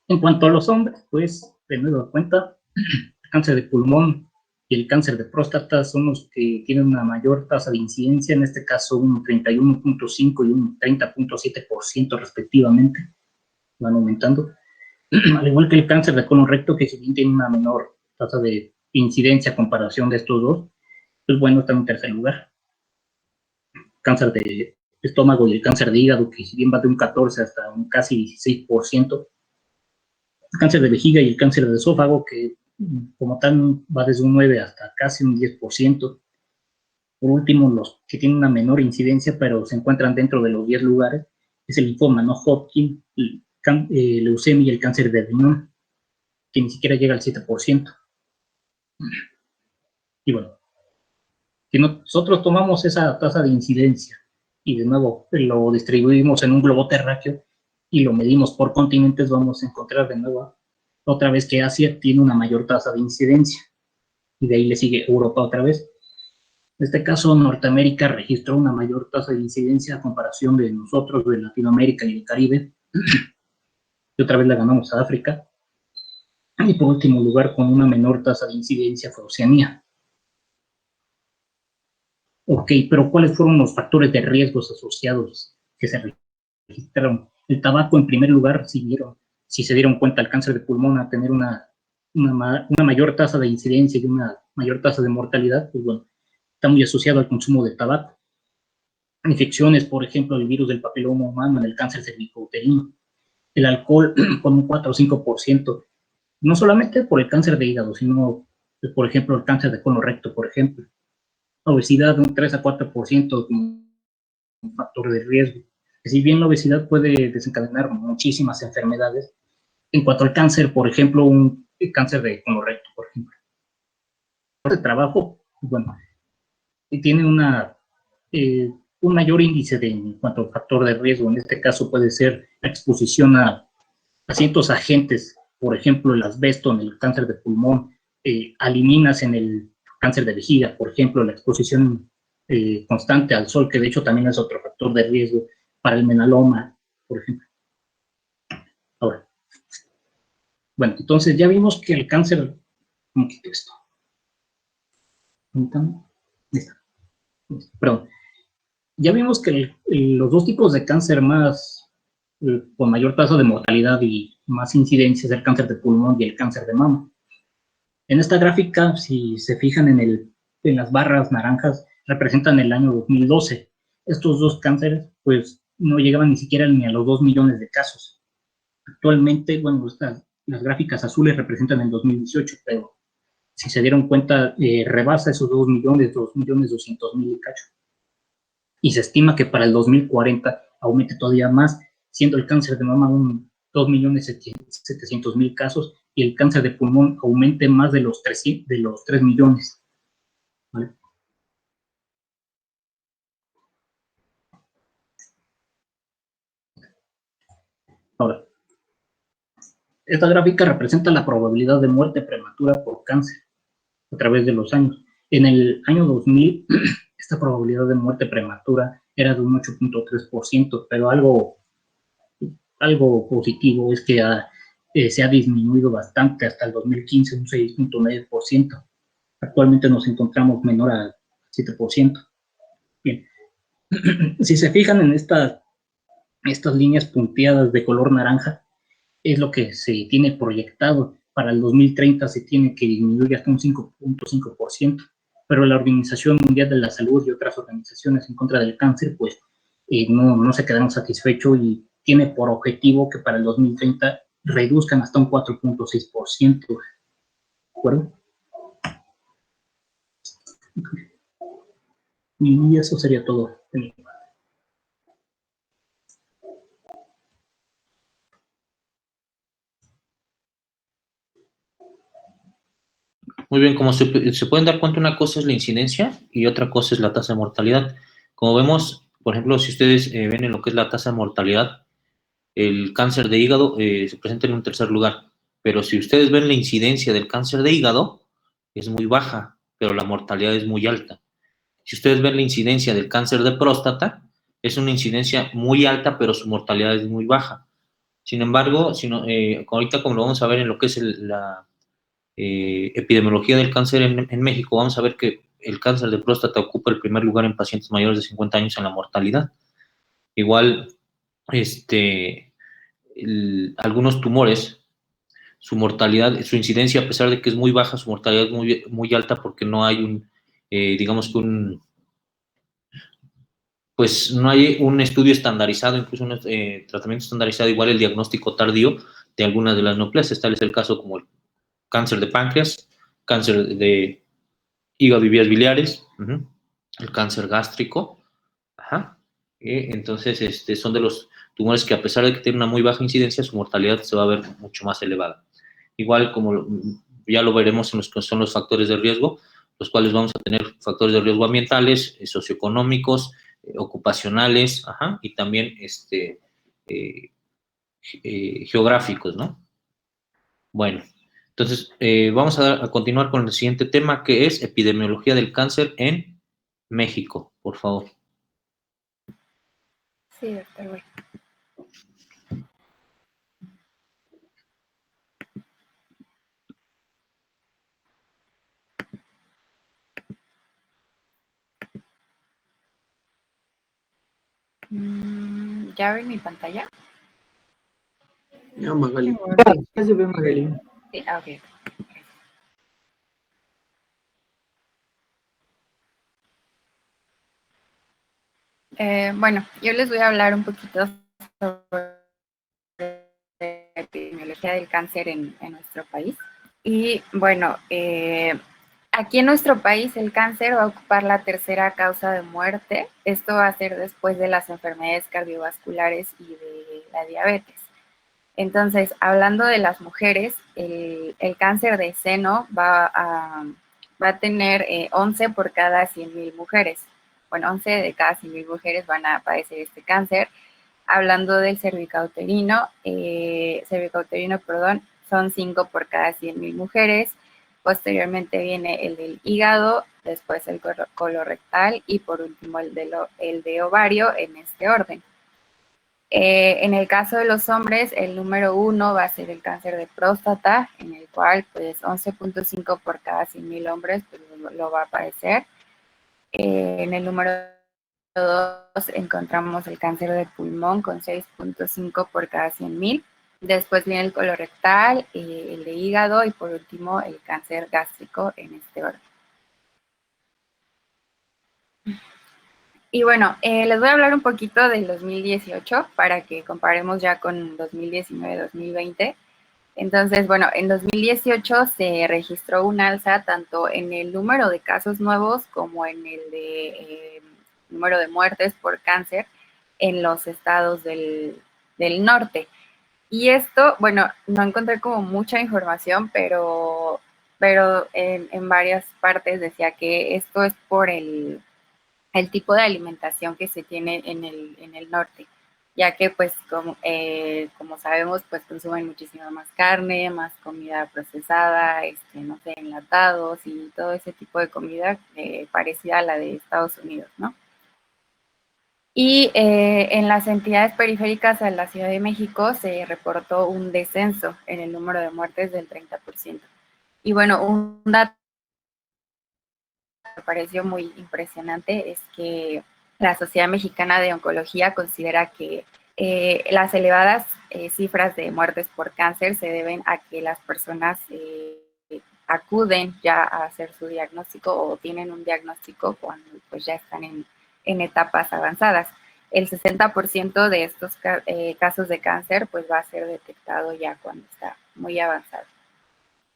En cuanto a los hombres, pues, de nueva cuenta, el cáncer de pulmón y el cáncer de próstata son los que tienen una mayor tasa de incidencia, en este caso un 31.5 y un 30.7% respectivamente, van aumentando. Al igual que el cáncer de colon recto, que si bien tiene una menor tasa de incidencia a comparación de estos dos, pues bueno, está en tercer lugar. Cáncer de estómago y el cáncer de hígado, que si bien va de un 14 hasta un casi 16%. El cáncer de vejiga y el cáncer de esófago, que como tal va desde un 9 hasta casi un 10%. Por último, los que tienen una menor incidencia, pero se encuentran dentro de los 10 lugares, es el linfoma no Hodgkin, leucemia y el cáncer de riñón, que ni siquiera llega al 7%. Y bueno, si nosotros tomamos esa tasa de incidencia y de nuevo lo distribuimos en un globo terráqueo y lo medimos por continentes, vamos a encontrar de nuevo otra vez que Asia tiene una mayor tasa de incidencia, y de ahí le sigue Europa otra vez. En este caso, Norteamérica registró una mayor tasa de incidencia a comparación de nosotros, de Latinoamérica y el Caribe, y otra vez la ganamos a África. Y por último lugar, con una menor tasa de incidencia, fue Oceanía. Ok, pero ¿cuáles fueron los factores de riesgos asociados que se registraron? El tabaco, en primer lugar, si se dieron cuenta, el cáncer de pulmón a tener una mayor tasa de incidencia y una mayor tasa de mortalidad, pues bueno, está muy asociado al consumo de tabaco. Infecciones, por ejemplo, el virus del papiloma humano, en el cáncer cervicouterino. El alcohol con un 4 o 5%, no solamente por el cáncer de hígado, sino, por ejemplo, el cáncer de colon recto, por ejemplo. Obesidad de un 3 a 4% como un factor de riesgo. Si bien la obesidad puede desencadenar muchísimas enfermedades, en cuanto al cáncer, por ejemplo, el cáncer de colon recto, por ejemplo. El trabajo, bueno, tiene un mayor índice en cuanto al factor de riesgo. En este caso puede ser la exposición a ciertos agentes, por ejemplo, el asbesto en el cáncer de pulmón, aliminas en el cáncer de vejiga, por ejemplo, la exposición constante al sol, que de hecho también es otro factor de riesgo para el melanoma, por ejemplo. Ahora, bueno, entonces ya vimos que el cáncer, ¿cómo quito esto? Perdón. Ya vimos que los dos tipos de cáncer más con mayor tasa de mortalidad y más incidencia es el cáncer de pulmón y el cáncer de mama. En esta gráfica, si se fijan en las barras naranjas, representan el año 2012. Estos dos cánceres, pues, no llegaban ni siquiera ni a los 2 millones de casos. Actualmente, bueno, las gráficas azules representan el 2018, pero si se dieron cuenta, rebasa esos 2 millones, 2.200.000 y cacho. Y se estima que para el 2040 aumente todavía más, siendo el cáncer de mama un 2.700.000 casos y el cáncer de pulmón aumente más de los 3 millones. ¿Vale? Ahora, esta gráfica representa la probabilidad de muerte prematura por cáncer a través de los años. En el año 2000, esta probabilidad de muerte prematura era de un 8.3%, pero algo positivo es que se ha disminuido bastante hasta el 2015, un 6.9%. Actualmente nos encontramos menor al 7%. Bien, si se fijan en estas líneas punteadas de color naranja, es lo que se tiene proyectado. Para el 2030 se tiene que disminuir hasta un 5.5%, pero la Organización Mundial de la Salud y otras organizaciones en contra del cáncer, pues no se quedaron satisfechos y tiene por objetivo que para el 2030 reduzcan hasta un 4.6%. ¿De acuerdo? Y eso sería todo. Muy bien, como se pueden dar cuenta, una cosa es la incidencia y otra cosa es la tasa de mortalidad. Como vemos, por ejemplo, si ustedes ven en lo que es la tasa de mortalidad, el cáncer de hígado se presenta en un tercer lugar. Pero si ustedes ven la incidencia del cáncer de hígado, es muy baja, pero la mortalidad es muy alta. Si ustedes ven la incidencia del cáncer de próstata, es una incidencia muy alta, pero su mortalidad es muy baja. Sin embargo, ahorita como lo vamos a ver en lo que es la epidemiología del cáncer en México, vamos a ver que el cáncer de próstata ocupa el primer lugar en pacientes mayores de 50 años en la mortalidad. Igual, algunos tumores, su mortalidad, su incidencia, a pesar de que es muy baja, su mortalidad es muy, muy alta porque no hay pues no hay un estudio estandarizado, incluso un tratamiento estandarizado, igual el diagnóstico tardío de algunas de las neoplasias. Tal es el caso como el cáncer de páncreas, cáncer de hígado y vías biliares, el cáncer gástrico. Entonces, son de los tumores que, a pesar de que tienen una muy baja incidencia, su mortalidad se va a ver mucho más elevada. Igual, como ya lo veremos en los que son los factores de riesgo, los cuales vamos a tener factores de riesgo ambientales, socioeconómicos, ocupacionales, y también geográficos, ¿no? Bueno, entonces vamos a continuar con el siguiente tema, que es epidemiología del cáncer en México, por favor. Sí, doctor, bueno. ¿Ya ven mi pantalla? Ya, Magali. Ya se ve, Magali. Sí, ok. Bueno, yo les voy a hablar un poquito sobre la epidemiología del cáncer en nuestro país. Y bueno, aquí en nuestro país el cáncer va a ocupar la tercera causa de muerte. Esto va a ser después de las enfermedades cardiovasculares y de la diabetes. Entonces, hablando de las mujeres, el cáncer de seno va a tener 11 por cada 100.000 mujeres. Bueno, 11 de cada 100.000 mujeres van a padecer este cáncer. Hablando del cervicouterino, son 5 por cada 100.000 mujeres. Posteriormente viene el del hígado, después el colorectal y por último el de ovario, en este orden. En el caso de los hombres, el número 1 va a ser el cáncer de próstata, en el cual pues 11.5 por cada 100.000 hombres pues, lo va a padecer. En el número encontramos el cáncer de pulmón con 6.5 por cada 100.000. Después viene el colorectal, el de hígado y por último el cáncer gástrico en este orden. Y bueno, les voy a hablar un poquito del 2018 para que comparemos ya con 2019-2020. Entonces, bueno, en 2018 se registró un alza tanto en el número de casos nuevos como en el de número de muertes por cáncer en los estados del norte. Y esto, bueno, no encontré como mucha información, pero en varias partes decía que esto es por el tipo de alimentación que se tiene en el norte, ya que pues como sabemos, pues consumen muchísima más carne, más comida procesada, no sé, enlatados y todo ese tipo de comida parecida a la de Estados Unidos, ¿no? Y en las entidades periféricas a la Ciudad de México se reportó un descenso en el número de muertes del 30%. Y bueno, un dato me pareció muy impresionante es que la Sociedad Mexicana de Oncología considera que las elevadas cifras de muertes por cáncer se deben a que las personas acuden ya a hacer su diagnóstico o tienen un diagnóstico cuando pues ya están en etapas avanzadas. El 60% de estos casos de cáncer pues va a ser detectado ya cuando está muy avanzado.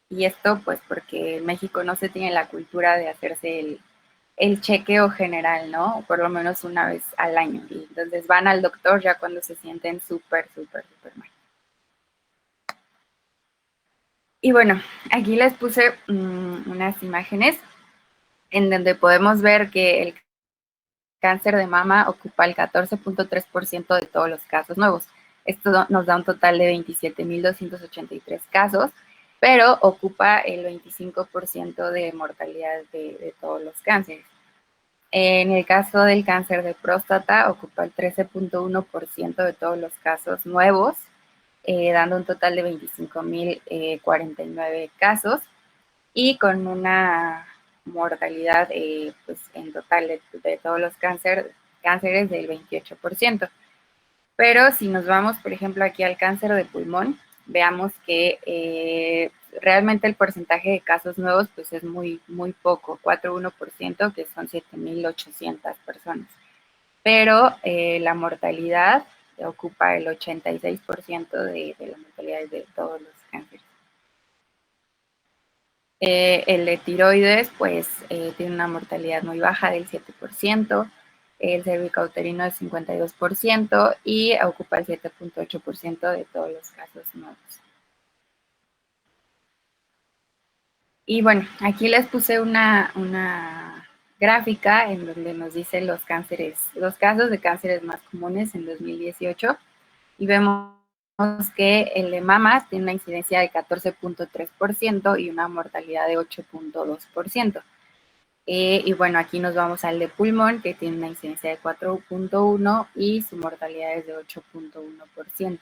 Y esto pues porque en México no se tiene la cultura de hacerse el chequeo general, ¿no? Por lo menos una vez al año. Y entonces van al doctor ya cuando se sienten súper mal. Y bueno, aquí les puse unas imágenes en donde podemos ver que el cáncer de mama ocupa el 14.3% de todos los casos nuevos. Esto nos da un total de 27.283 casos, pero ocupa el 25% de mortalidad de todos los cánceres. En el caso del cáncer de próstata, ocupa el 13.1% de todos los casos nuevos, dando un total de 25.049 casos y con una mortalidad pues en total de todos los cánceres del 28%. Pero si nos vamos, por ejemplo, aquí al cáncer de pulmón, veamos que realmente el porcentaje de casos nuevos pues es muy poco, 4,1%, que son 7.800 personas. Pero la mortalidad ocupa el 86% de la mortalidad de todos los cánceres. El de tiroides, pues, tiene una mortalidad muy baja del 7%, el cervicouterino del 52% y ocupa el 7.8% de todos los casos nuevos. Y bueno, aquí les puse una gráfica en donde nos dice los casos de cánceres más comunes en 2018 y vemos que el de mama tiene una incidencia de 14.3% y una mortalidad de 8.2%. Y bueno, aquí nos vamos al de pulmón, que tiene una incidencia de 4.1 y su mortalidad es de 8.1%.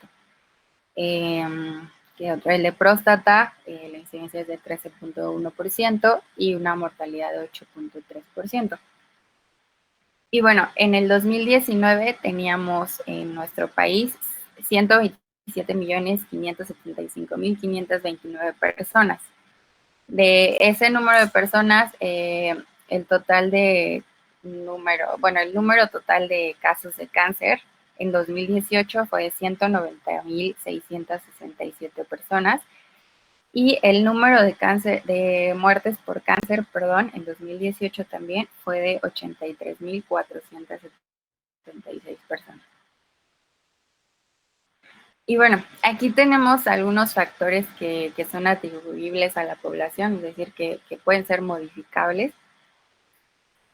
El de próstata, la incidencia es de 13.1% y una mortalidad de 8.3%. Y bueno, en el 2019 teníamos en nuestro país 127.575.529 personas. De ese número de personas, el número total de casos de cáncer en 2018 fue de 190.667 personas y el número de muertes por cáncer, en 2018 también fue de 83.476 personas. Y bueno, aquí tenemos algunos factores que son atribuibles a la población, es decir, que pueden ser modificables.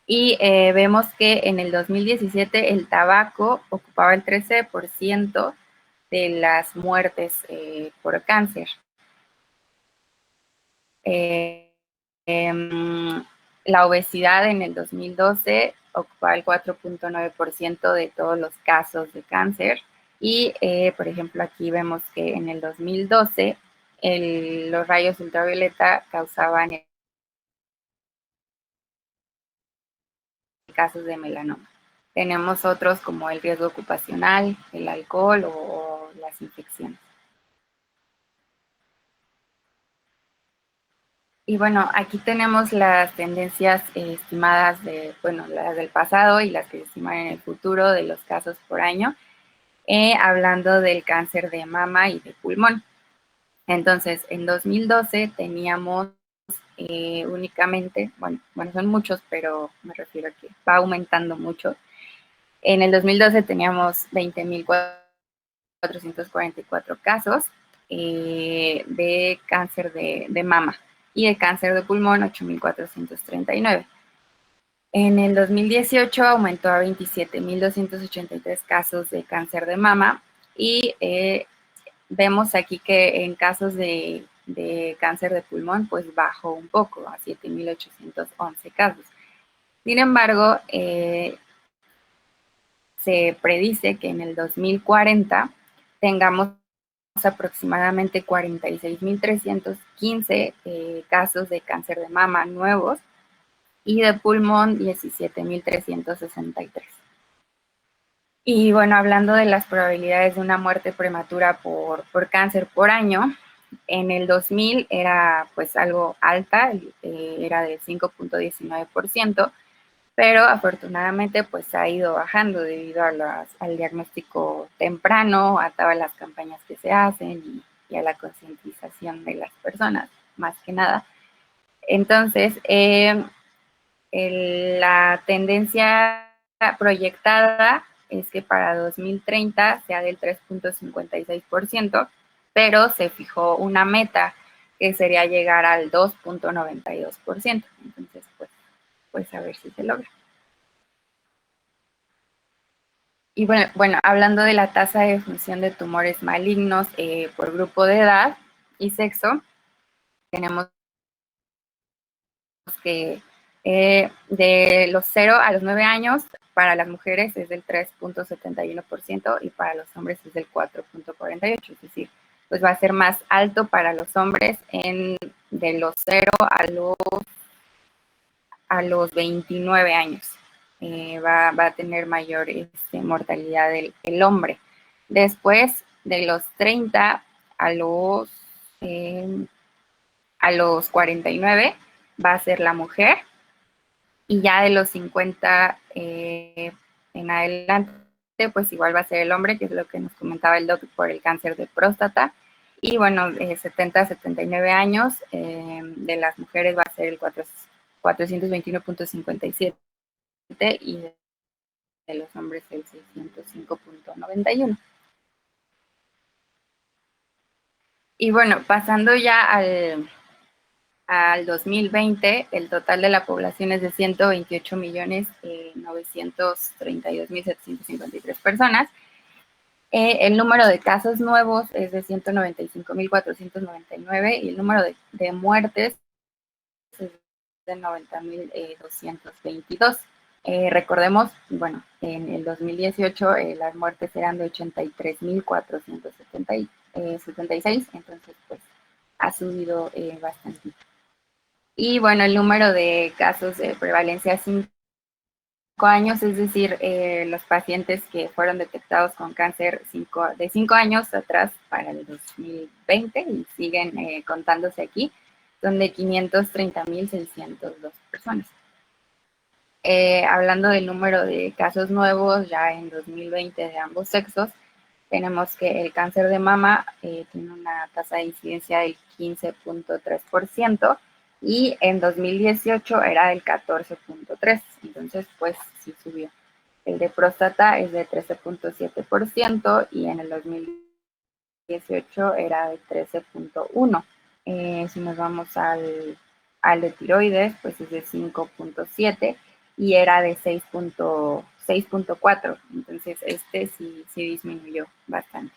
Y vemos que en el 2017 el tabaco ocupaba el 13% de las muertes por cáncer. La obesidad en el 2012 ocupaba el 4.9% de todos los casos de cáncer. Y, por ejemplo, aquí vemos que en el 2012 los rayos ultravioleta causaban casos de melanoma. Tenemos otros como el riesgo ocupacional, el alcohol o las infecciones. Y bueno, aquí tenemos las tendencias estimadas de, bueno, las del pasado y las que se estiman en el futuro de los casos por año, hablando del cáncer de mama y de pulmón. Entonces, en 2012 teníamos únicamente, bueno, son muchos, pero me refiero a que va aumentando mucho. En el 2012 teníamos 20.444 casos de cáncer de mama y de cáncer de pulmón 8.439. En el 2018 aumentó a 27.283 casos de cáncer de mama y vemos aquí que en casos de cáncer de pulmón, pues bajó un poco a 7.811 casos. Sin embargo, se predice que en el 2040 tengamos aproximadamente 46.315 casos de cáncer de mama nuevos y de pulmón 17.363. Y bueno, hablando de las probabilidades de una muerte prematura por cáncer por año, en el 2000 era pues algo alta, era del 5.19%, pero afortunadamente pues ha ido bajando debido a al diagnóstico temprano, a todas las campañas que se hacen y a la concientización de las personas, más que nada. Entonces, la tendencia proyectada es que para 2030 sea del 3.56%, pero se fijó una meta que sería llegar al 2.92%. Entonces, pues a ver si se logra. Y bueno, hablando de la tasa de función de tumores malignos por grupo de edad y sexo, tenemos que de los 0 a los 9 años, para las mujeres es del 3.71% y para los hombres es del 4.48%, es decir, pues va a ser más alto para los hombres de los 0 a los 29 años. Va a tener mayor mortalidad el hombre. Después, de los 30 a los 49, va a ser la mujer. Y ya de los 50 en adelante, pues igual va a ser el hombre, que es lo que nos comentaba el doctor por el cáncer de próstata. Y bueno, 70 a 79 años de las mujeres va a ser el 421.57 y de los hombres el 605.91. Y bueno, pasando ya al 2020, el total de la población es de 128.932.753 personas. El número de casos nuevos es de 195.499 y el número de muertes es de 90.222. Recordemos, bueno, en el 2018 las muertes eran de 83.476, entonces pues ha subido bastante. Y bueno, el número de casos de prevalencia a 5 años, es decir, los pacientes que fueron detectados con cáncer de 5 años atrás para el 2020 y siguen contándose aquí, son de 530.602 personas. Hablando del número de casos nuevos ya en 2020 de ambos sexos, tenemos que el cáncer de mama tiene una tasa de incidencia del 15.3% y en 2018 era del 14.3%, entonces pues sí subió. El de próstata es de 13.7% y en el 2018 era de 13.1%. Si nos vamos al de tiroides, pues es de 5.7% y era de 6.4%. Entonces, sí disminuyó bastante.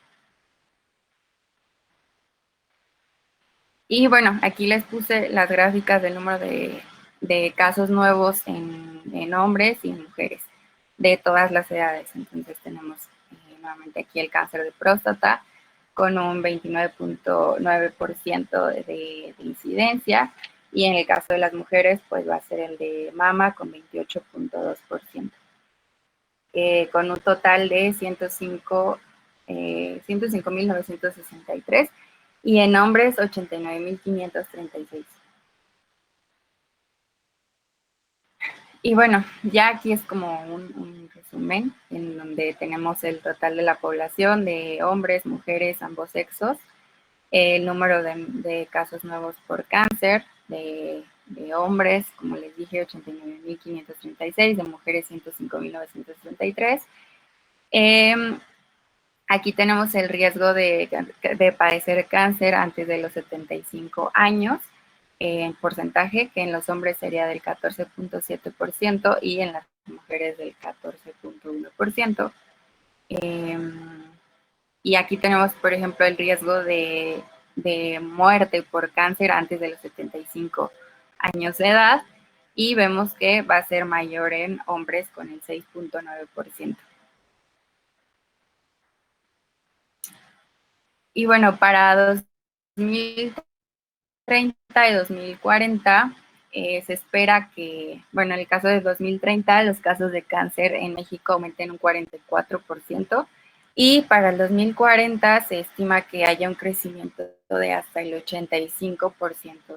Y bueno, aquí les puse las gráficas del número de casos nuevos en hombres y en mujeres de todas las edades. Entonces, tenemos nuevamente aquí el cáncer de próstata con un 29.9% de incidencia. Y en el caso de las mujeres, pues va a ser el de mama con 28.2%. con un total de 105.963 y en hombres 89.536. Y bueno, ya aquí es como un resumen en donde tenemos el total de la población de hombres, mujeres, ambos sexos, el número de casos nuevos por cáncer, de hombres, como les dije, 89.536, de mujeres 105.933. Aquí tenemos el riesgo de padecer cáncer antes de los 75 años, en porcentaje, que en los hombres sería del 14.7% y en las mujeres del 14.1%. Y aquí tenemos, por ejemplo, el riesgo de muerte por cáncer antes de los 75 años de edad, y vemos que va a ser mayor en hombres con el 6.9%. Y bueno, para 2030 y 2040 se espera que, bueno, en el caso de 2030 los casos de cáncer en México aumenten un 44%, y para el 2040 se estima que haya un crecimiento de hasta el 85%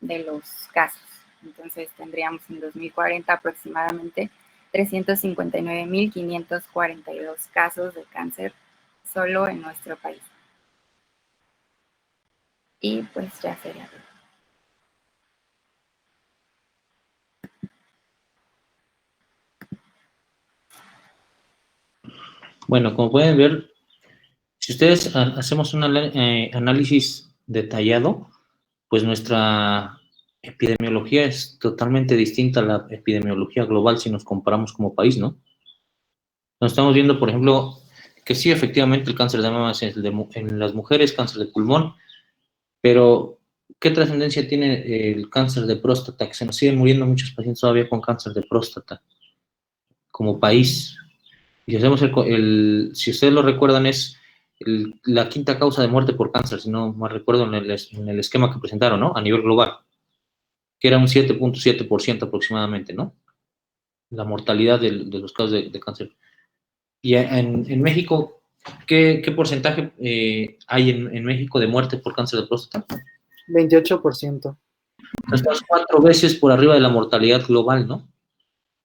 de los casos. Entonces tendríamos en 2040 aproximadamente 359.542 casos de cáncer solo en nuestro país. Y pues ya sería todo. Bueno, como pueden ver, si ustedes hacemos un análisis detallado, pues nuestra epidemiología es totalmente distinta a la epidemiología global si nos comparamos como país, ¿no? Nos estamos viendo, por ejemplo, que sí, efectivamente el cáncer de mama es en las mujeres, cáncer de pulmón, pero ¿qué trascendencia tiene el cáncer de próstata? Que se nos siguen muriendo muchos pacientes todavía con cáncer de próstata como país. Y si hacemos si ustedes lo recuerdan, es la quinta causa de muerte por cáncer, si no mal recuerdo en el esquema que presentaron, ¿no? A nivel global, que era un 7.7% aproximadamente, ¿no? La mortalidad de los casos de cáncer. Y en México, ¿qué porcentaje hay en México de muerte por cáncer de próstata? 28%. Estamos 4 veces por arriba de la mortalidad global, ¿no?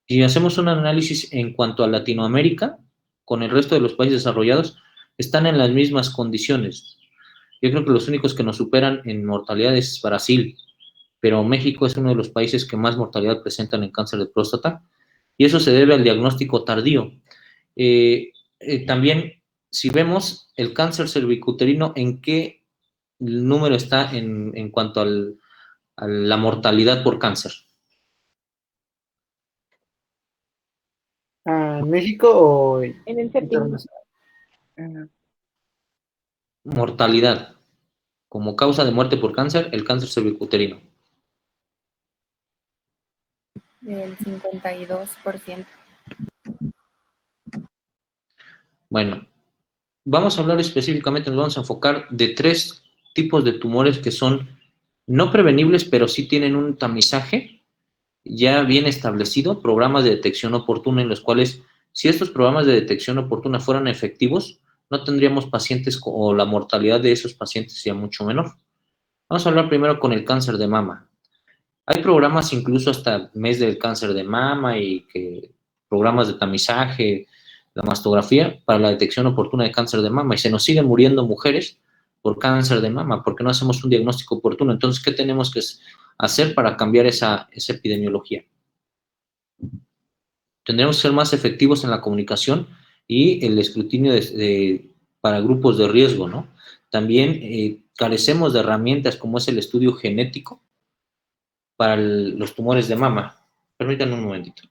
Si hacemos un análisis en cuanto a Latinoamérica, con el resto de los países desarrollados, están en las mismas condiciones. Yo creo que los únicos que nos superan en mortalidad es Brasil, pero México es uno de los países que más mortalidad presentan en cáncer de próstata, y eso se debe al diagnóstico tardío. También, si vemos el cáncer cervicuterino, ¿en qué número está en cuanto a la mortalidad por cáncer? ¿En México o En el séptimo. internacional? Mortalidad. Como causa de muerte por cáncer, el cáncer cervicuterino. Del 52%. Bueno, vamos a hablar específicamente, nos vamos a enfocar de 3 tipos de tumores que son no prevenibles, pero sí tienen un tamizaje ya bien establecido, programas de detección oportuna en los cuales, si estos programas de detección oportuna fueran efectivos, no tendríamos pacientes o la mortalidad de esos pacientes sería mucho menor. Vamos a hablar primero con el cáncer de mama. Hay programas incluso hasta el mes del cáncer de mama y programas de tamizaje, la mastografía para la detección oportuna de cáncer de mama, y se nos siguen muriendo mujeres por cáncer de mama porque no hacemos un diagnóstico oportuno. Entonces, ¿qué tenemos que hacer para cambiar esa epidemiología? Tendremos que ser más efectivos en la comunicación y el escrutinio para grupos de riesgo, ¿no? También carecemos de herramientas como es el estudio genético para los tumores de mama. Permítanme un momentito.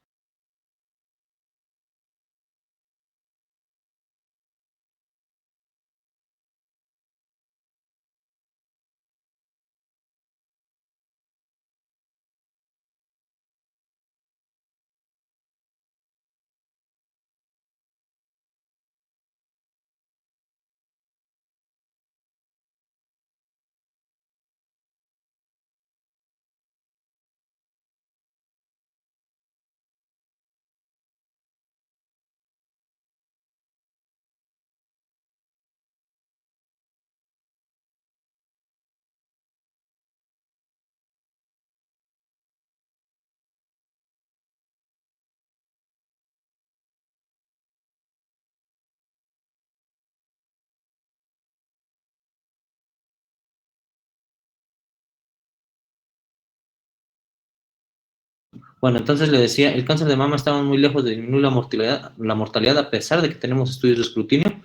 Bueno, entonces le decía, el cáncer de mama estaba muy lejos de disminuir la mortalidad a pesar de que tenemos estudios de escrutinio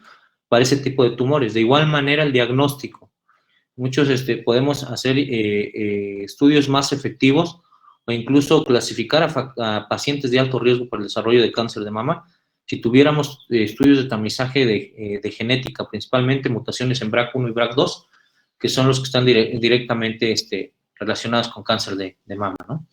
para ese tipo de tumores. De igual manera, el diagnóstico. Muchos podemos hacer estudios más efectivos o incluso clasificar a pacientes de alto riesgo por el desarrollo de cáncer de mama si tuviéramos estudios de tamizaje de genética, principalmente mutaciones en BRCA1 y BRCA2, que son los que están directamente relacionados con cáncer de mama, ¿no?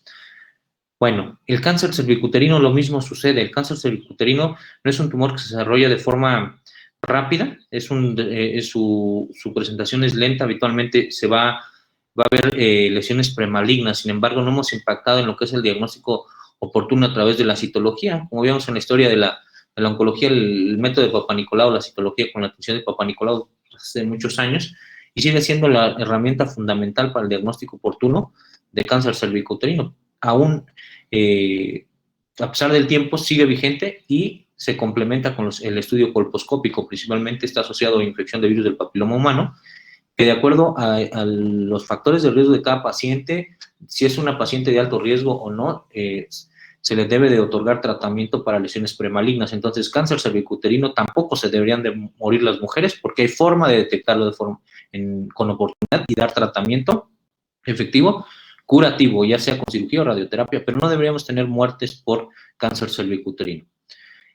Bueno, el cáncer cervicuterino lo mismo sucede. El cáncer cervicuterino no es un tumor que se desarrolla de forma rápida, su presentación es lenta, habitualmente va a haber lesiones premalignas, sin embargo no hemos impactado en lo que es el diagnóstico oportuno a través de la citología. Como vimos en la historia de la oncología, el método de Papa Nicolau, la citología con la atención de Papa Nicolau hace muchos años, y sigue siendo la herramienta fundamental para el diagnóstico oportuno de cáncer cervicuterino. Aún, a pesar del tiempo, sigue vigente y se complementa con el estudio colposcópico, principalmente está asociado a infección de virus del papiloma humano, que de acuerdo a los factores de riesgo de cada paciente, si es una paciente de alto riesgo o no, se le debe de otorgar tratamiento para lesiones premalignas. Entonces, cáncer cervicuterino tampoco se deberían de morir las mujeres porque hay forma de detectarlo con oportunidad y dar tratamiento efectivo, curativo, ya sea con cirugía o radioterapia, pero no deberíamos tener muertes por cáncer cervicuterino.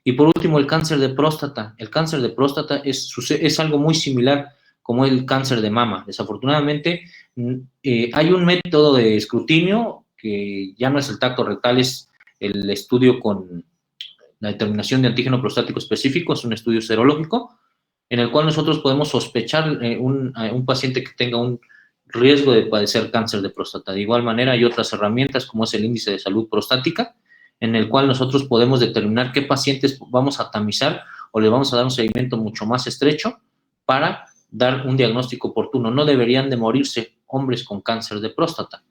Y por último, el cáncer de próstata. El cáncer de próstata es algo muy similar como el cáncer de mama. Desafortunadamente, hay un método de escrutinio que ya no es el tacto rectal, es el estudio con la determinación de antígeno prostático específico, es un estudio serológico, en el cual nosotros podemos sospechar a un paciente que tenga un riesgo de padecer cáncer de próstata. De igual manera, hay otras herramientas como es el índice de salud prostática, en el cual nosotros podemos determinar qué pacientes vamos a tamizar o le vamos a dar un seguimiento mucho más estrecho para dar un diagnóstico oportuno. No deberían de morirse hombres con cáncer de próstata,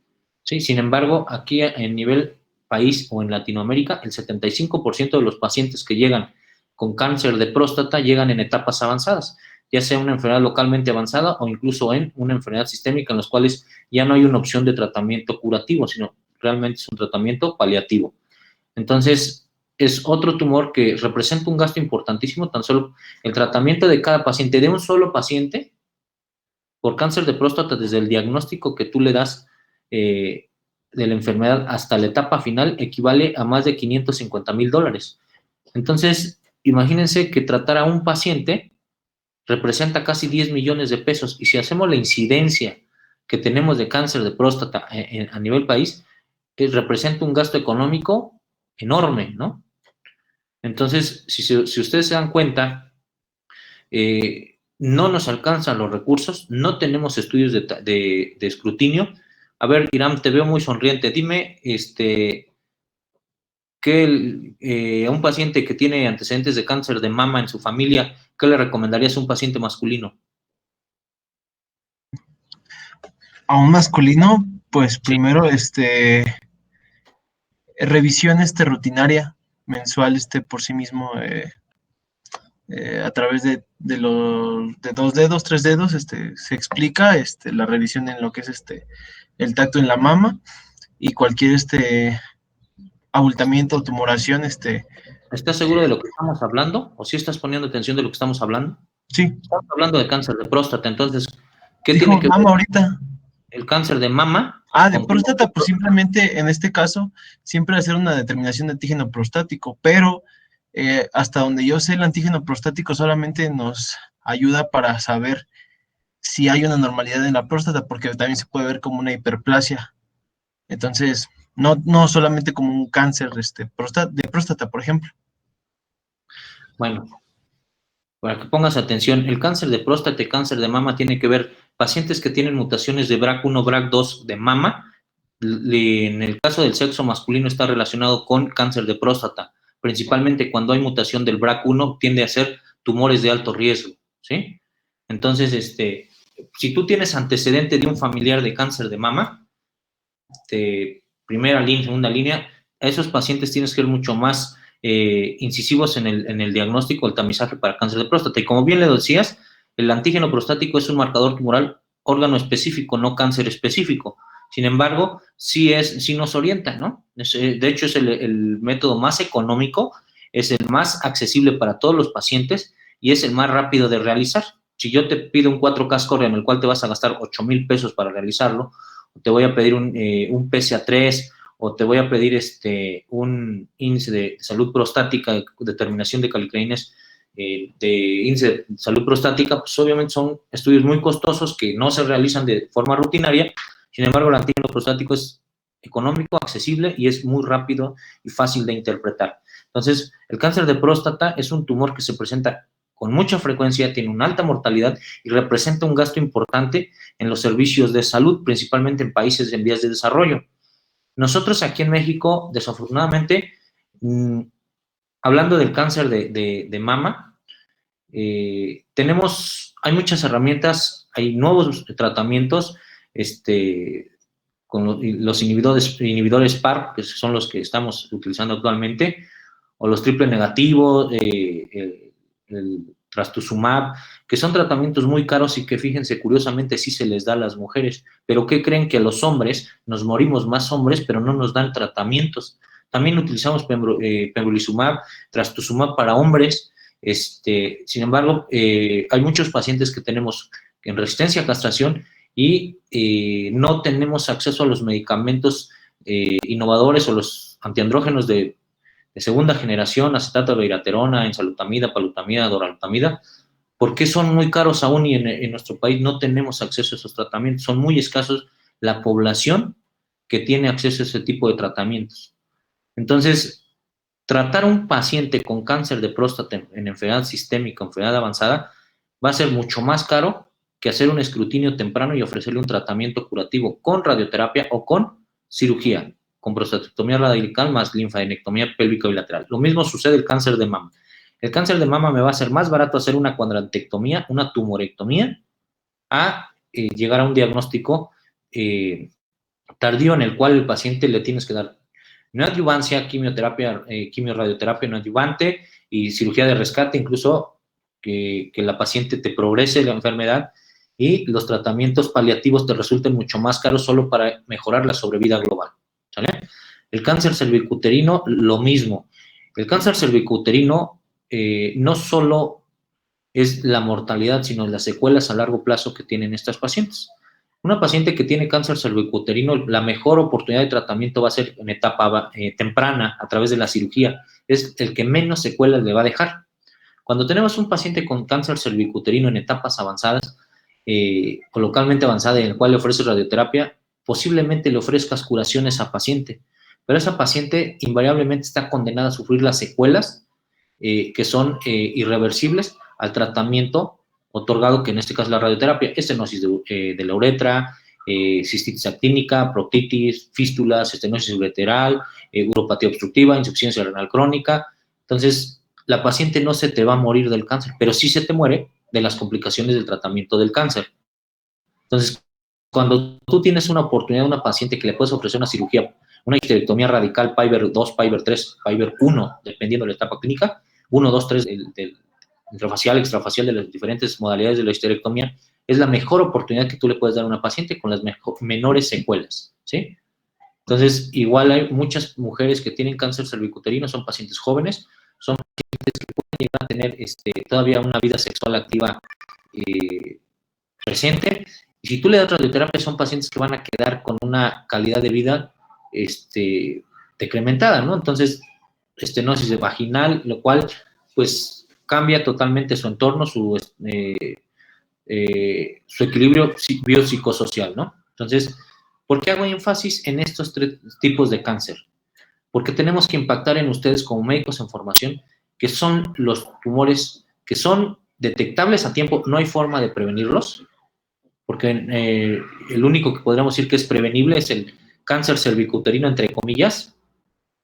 ¿sí? Sin embargo, aquí en nivel país o en Latinoamérica, el 75% de los pacientes que llegan con cáncer de próstata llegan en etapas avanzadas, ya sea una enfermedad localmente avanzada o incluso en una enfermedad sistémica en las cuales ya no hay una opción de tratamiento curativo, sino realmente es un tratamiento paliativo. Entonces, es otro tumor que representa un gasto importantísimo, tan solo el tratamiento de cada paciente, de un solo paciente, por cáncer de próstata, desde el diagnóstico que tú le das de la enfermedad hasta la etapa final, equivale a más de $550,000. Entonces, imagínense que tratar a un paciente representa casi 10 millones de pesos, y si hacemos la incidencia que tenemos de cáncer de próstata a nivel país, representa un gasto económico enorme, ¿no? Entonces, si ustedes se dan cuenta, no nos alcanzan los recursos, no tenemos estudios de escrutinio. A ver, Iram, te veo muy sonriente. Dime, a un paciente que tiene antecedentes de cáncer de mama en su familia, ¿qué le recomendarías a un paciente masculino? A un masculino, pues primero, revisión rutinaria mensual por sí mismo, a través de 2 dedos, 3 dedos, se explica la revisión en lo que es el tacto en la mama y cualquier abultamiento o tumoración. ¿Estás seguro de lo que estamos hablando? ¿O si estás poniendo atención de lo que estamos hablando? Sí. Estamos hablando de cáncer de próstata, entonces, ¿qué Dijo tiene que mama ver ahorita. el cáncer de mama? De próstata, pues simplemente en este caso, siempre hacer una determinación de antígeno prostático, pero hasta donde yo sé, el antígeno prostático solamente nos ayuda para saber si hay una normalidad en la próstata, porque también se puede ver como una hiperplasia. Entonces, no solamente como un cáncer de próstata, por ejemplo. Bueno, para que pongas atención, el cáncer de próstata y cáncer de mama tiene que ver pacientes que tienen mutaciones de BRCA1, BRCA2 de mama. En el caso del sexo masculino está relacionado con cáncer de próstata, principalmente cuando hay mutación del BRCA1 tiende a ser tumores de alto riesgo, ¿sí? Entonces, si tú tienes antecedente de un familiar de cáncer de mama, de primera línea, segunda línea, a esos pacientes tienes que ser mucho más incisivos en el diagnóstico, el tamizaje para cáncer de próstata. Y como bien le decías, el antígeno prostático es un marcador tumoral órgano específico, no cáncer específico. Sin embargo, sí nos orienta, ¿no? De hecho, es el método más económico, es el más accesible para todos los pacientes y es el más rápido de realizar. Si yo te pido un 4K Score en el cual te vas a gastar 8,000 pesos para realizarlo, o te voy a pedir un PSA3, o te voy a pedir un índice de salud prostática, determinación de calicraínes, de índice de salud prostática, pues obviamente son estudios muy costosos que no se realizan de forma rutinaria. Sin embargo, el antígeno prostático es económico, accesible y es muy rápido y fácil de interpretar. Entonces, el cáncer de próstata es un tumor que se presenta con mucha frecuencia, tiene una alta mortalidad y representa un gasto importante en los servicios de salud, principalmente en países en vías de desarrollo. Nosotros aquí en México, desafortunadamente, hablando del cáncer de mama, hay muchas herramientas, hay nuevos tratamientos, con los inhibidores PARP, que son los que estamos utilizando actualmente, o los triple negativos, el trastuzumab, que son tratamientos muy caros y que, fíjense, curiosamente sí se les da a las mujeres, pero ¿qué creen? Que a los hombres nos morimos más hombres, pero no nos dan tratamientos. También utilizamos pembrolizumab, trastuzumab para hombres. Sin embargo, hay muchos pacientes que tenemos en resistencia a castración y no tenemos acceso a los medicamentos innovadores o los antiandrógenos de segunda generación, acetato de iraterona, enzalutamida, palutamida, doralutamida, porque son muy caros aún y en nuestro país no tenemos acceso a esos tratamientos. Son muy escasos la población que tiene acceso a ese tipo de tratamientos. Entonces, tratar a un paciente con cáncer de próstata en enfermedad sistémica, enfermedad avanzada, va a ser mucho más caro que hacer un escrutinio temprano y ofrecerle un tratamiento curativo con radioterapia o con cirugía, con prostatectomía radical más linfadenectomía pélvica bilateral. Lo mismo sucede el cáncer de mama. El cáncer de mama me va a ser más barato hacer una cuadrantectomía, una tumorectomía, a llegar a un diagnóstico tardío en el cual el paciente le tienes que dar neoadyuvancia, quimioterapia, quimioradioterapia neoadyuvante y cirugía de rescate, incluso que la paciente te progrese la enfermedad y los tratamientos paliativos te resulten mucho más caros solo para mejorar la sobrevida global. ¿Sale? El cáncer cervicuterino, lo mismo. El cáncer cervicuterino no solo es la mortalidad, sino las secuelas a largo plazo que tienen estas pacientes. Una paciente que tiene cáncer cervicuterino, la mejor oportunidad de tratamiento va a ser en etapa temprana, a través de la cirugía. Es el que menos secuelas le va a dejar. Cuando tenemos un paciente con cáncer cervicuterino en etapas avanzadas, o localmente avanzada, en el cual le ofreces radioterapia, posiblemente le ofrezcas curaciones a paciente, pero esa paciente invariablemente está condenada a sufrir las secuelas que son irreversibles al tratamiento otorgado, que en este caso es la radioterapia, estenosis de la uretra, cistitis actínica, proctitis, fístulas, estenosis ureteral, uropatía obstructiva, insuficiencia renal crónica. Entonces, la paciente no se te va a morir del cáncer, pero sí se te muere de las complicaciones del tratamiento del cáncer. Entonces, cuando tú tienes una oportunidad a una paciente que le puedes ofrecer una cirugía, una histerectomía radical, Piver 2, Piver 3, Piver 1, dependiendo de la etapa clínica, 1, 2, 3, del intrafacial, extrafacial, de las diferentes modalidades de la histerectomía, es la mejor oportunidad que tú le puedes dar a una paciente con las menores secuelas, ¿sí? Entonces, igual hay muchas mujeres que tienen cáncer cervicuterino, son pacientes jóvenes, son pacientes que pueden llegar a tener todavía una vida sexual activa presente, y si tú le das radioterapia, son pacientes que van a quedar con una calidad de vida decrementada, ¿no? Entonces, estenosis vaginal, lo cual, pues, cambia totalmente su entorno, su equilibrio biopsicosocial, ¿no? Entonces, ¿por qué hago énfasis en estos tres tipos de cáncer? Porque tenemos que impactar en ustedes como médicos en formación, que son los tumores que son detectables a tiempo, no hay forma de prevenirlos, porque el único que podríamos decir que es prevenible es el cáncer cervicuterino, entre comillas,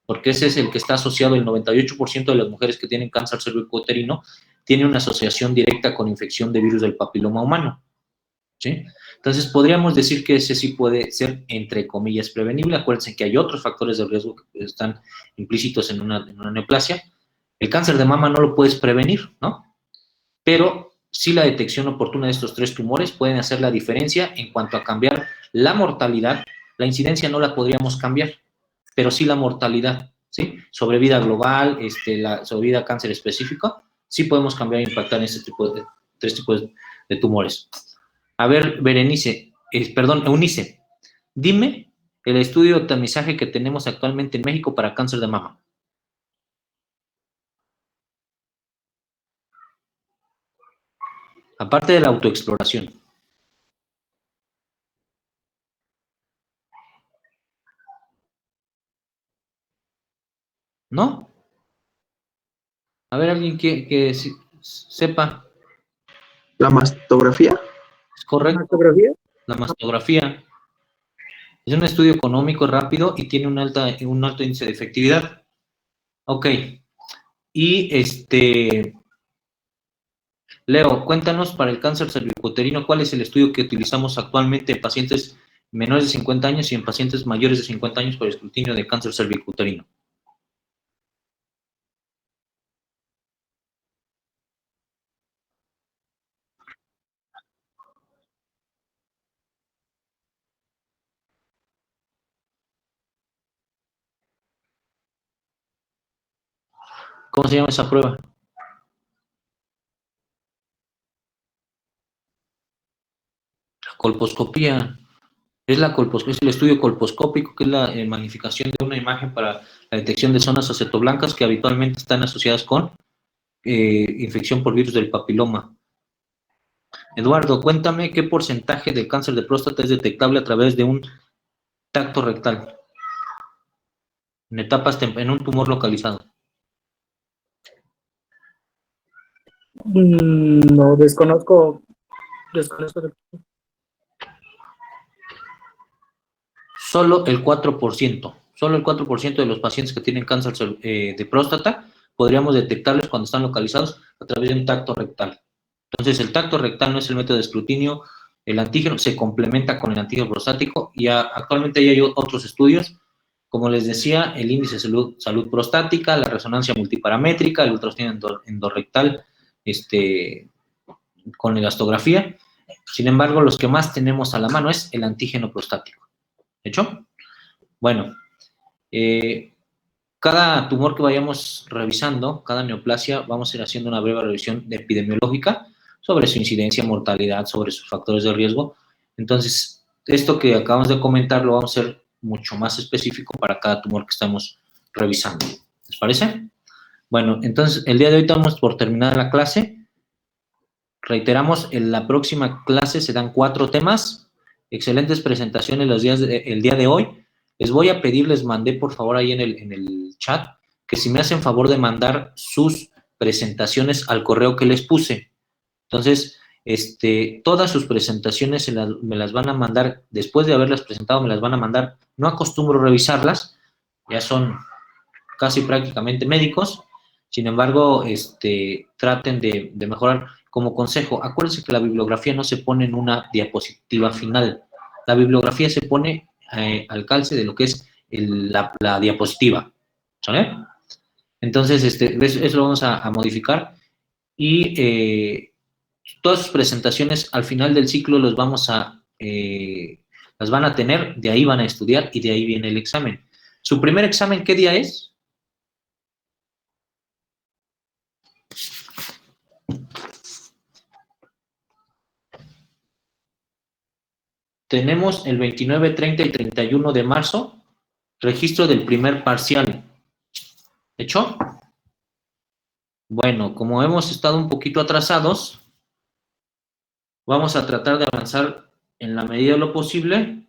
porque ese es el que está asociado, el 98% de las mujeres que tienen cáncer cervicuterino tiene una asociación directa con infección de virus del papiloma humano, ¿sí? Entonces, podríamos decir que ese sí puede ser, entre comillas, prevenible. Acuérdense que hay otros factores de riesgo que están implícitos en una neoplasia. El cáncer de mama no lo puedes prevenir, ¿no? Pero sí la detección oportuna de estos tres tumores pueden hacer la diferencia en cuanto a cambiar la mortalidad La incidencia no la podríamos cambiar, pero sí la mortalidad, ¿sí? Sobrevida global, la sobrevida cáncer específico, sí podemos cambiar e impactar en ese tipo de 3 tipos de tumores. A ver, Berenice, Eunice, dime el estudio de tamizaje que tenemos actualmente en México para cáncer de mama. Aparte de la autoexploración. ¿No? A ver, alguien que sepa. ¿La mastografía? ¿Es correcto? ¿Mastografía? La mastografía. Es un estudio económico rápido y tiene un alto índice de efectividad. Ok. Y Leo, cuéntanos para el cáncer cervicuterino, ¿cuál es el estudio que utilizamos actualmente en pacientes menores de 50 años y en pacientes mayores de 50 años por escrutinio de cáncer cervicuterino? ¿Cómo se llama esa prueba? Colposcopía. Es el estudio colposcópico, que es la magnificación de una imagen para la detección de zonas acetoblancas que habitualmente están asociadas con infección por virus del papiloma. Eduardo, cuéntame qué porcentaje del cáncer de próstata es detectable a través de un tacto rectal en un tumor localizado. No, desconozco. Solo el 4% de los pacientes que tienen cáncer de próstata podríamos detectarlos cuando están localizados a través de un tacto rectal. Entonces, el tacto rectal no es el método de escrutinio, el antígeno se complementa con el antígeno prostático y actualmente ya hay otros estudios, como les decía, el índice de salud prostática, la resonancia multiparamétrica, el ultrasonido endorrectal, con la elastografía. Sin embargo, los que más tenemos a la mano es el antígeno prostático. ¿Hecho? Bueno, cada tumor que vayamos revisando, cada neoplasia, vamos a ir haciendo una breve revisión epidemiológica sobre su incidencia, mortalidad, sobre sus factores de riesgo. Entonces, esto que acabamos de comentar lo vamos a hacer mucho más específico para cada tumor que estamos revisando. ¿Les parece? Bueno, entonces, el día de hoy estamos por terminar la clase. Reiteramos, en la próxima clase se dan 4 temas. Excelentes presentaciones el día de hoy. Les voy a pedir, les mandé por favor ahí en el chat, que si me hacen favor de mandar sus presentaciones al correo que les puse. Entonces, todas sus presentaciones me las van a mandar, después de haberlas presentado, me las van a mandar. No acostumbro revisarlas, ya son casi prácticamente médicos. Sin embargo, traten de mejorar. Como consejo, acuérdense que la bibliografía no se pone en una diapositiva final. La bibliografía se pone al calce de lo que es la diapositiva. ¿Sale? Entonces, eso lo vamos a modificar. Y todas sus presentaciones al final del ciclo las van a tener, de ahí van a estudiar y de ahí viene el examen. ¿Su primer examen qué día es? Tenemos el 29, 30 y 31 de marzo, registro del primer parcial. ¿Hecho? Bueno, como hemos estado un poquito atrasados, vamos a tratar de avanzar en la medida de lo posible.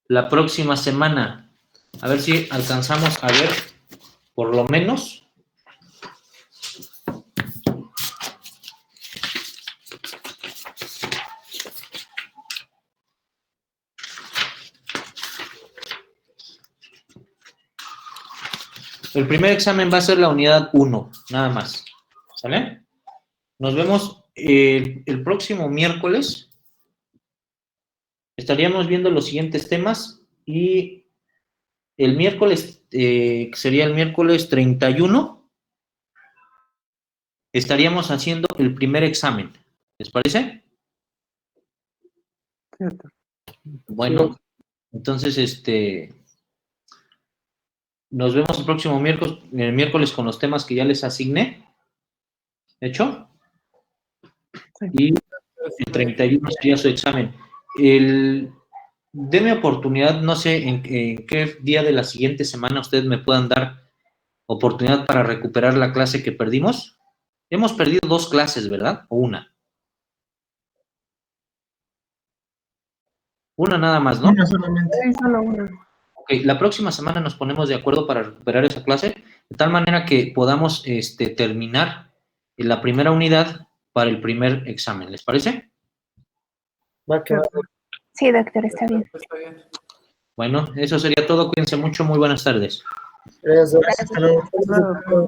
La próxima semana, a ver si alcanzamos a ver, por lo menos, el primer examen va a ser la unidad 1, nada más. ¿Sale? Nos vemos el próximo miércoles. Estaríamos viendo los siguientes temas y el miércoles, que sería el miércoles 31, estaríamos haciendo el primer examen. ¿Les parece? Sí, doctor. Bueno, entonces, nos vemos el próximo miércoles con los temas que ya les asigné. ¿Hecho? Sí. Y el 31 sería su examen. Deme oportunidad, no sé en qué día de la siguiente semana ustedes me puedan dar oportunidad para recuperar la clase que perdimos. Hemos perdido 2 clases, ¿verdad? ¿O una? Una nada más, ¿no? Una solamente. Sí, solo una. Ok, la próxima semana nos ponemos de acuerdo para recuperar esa clase, de tal manera que podamos terminar la primera unidad para el primer examen. ¿Les parece? Va que va. Sí, doctor, está bien. Bueno, eso sería todo. Cuídense mucho. Muy buenas tardes. Gracias. Hasta luego. Claro.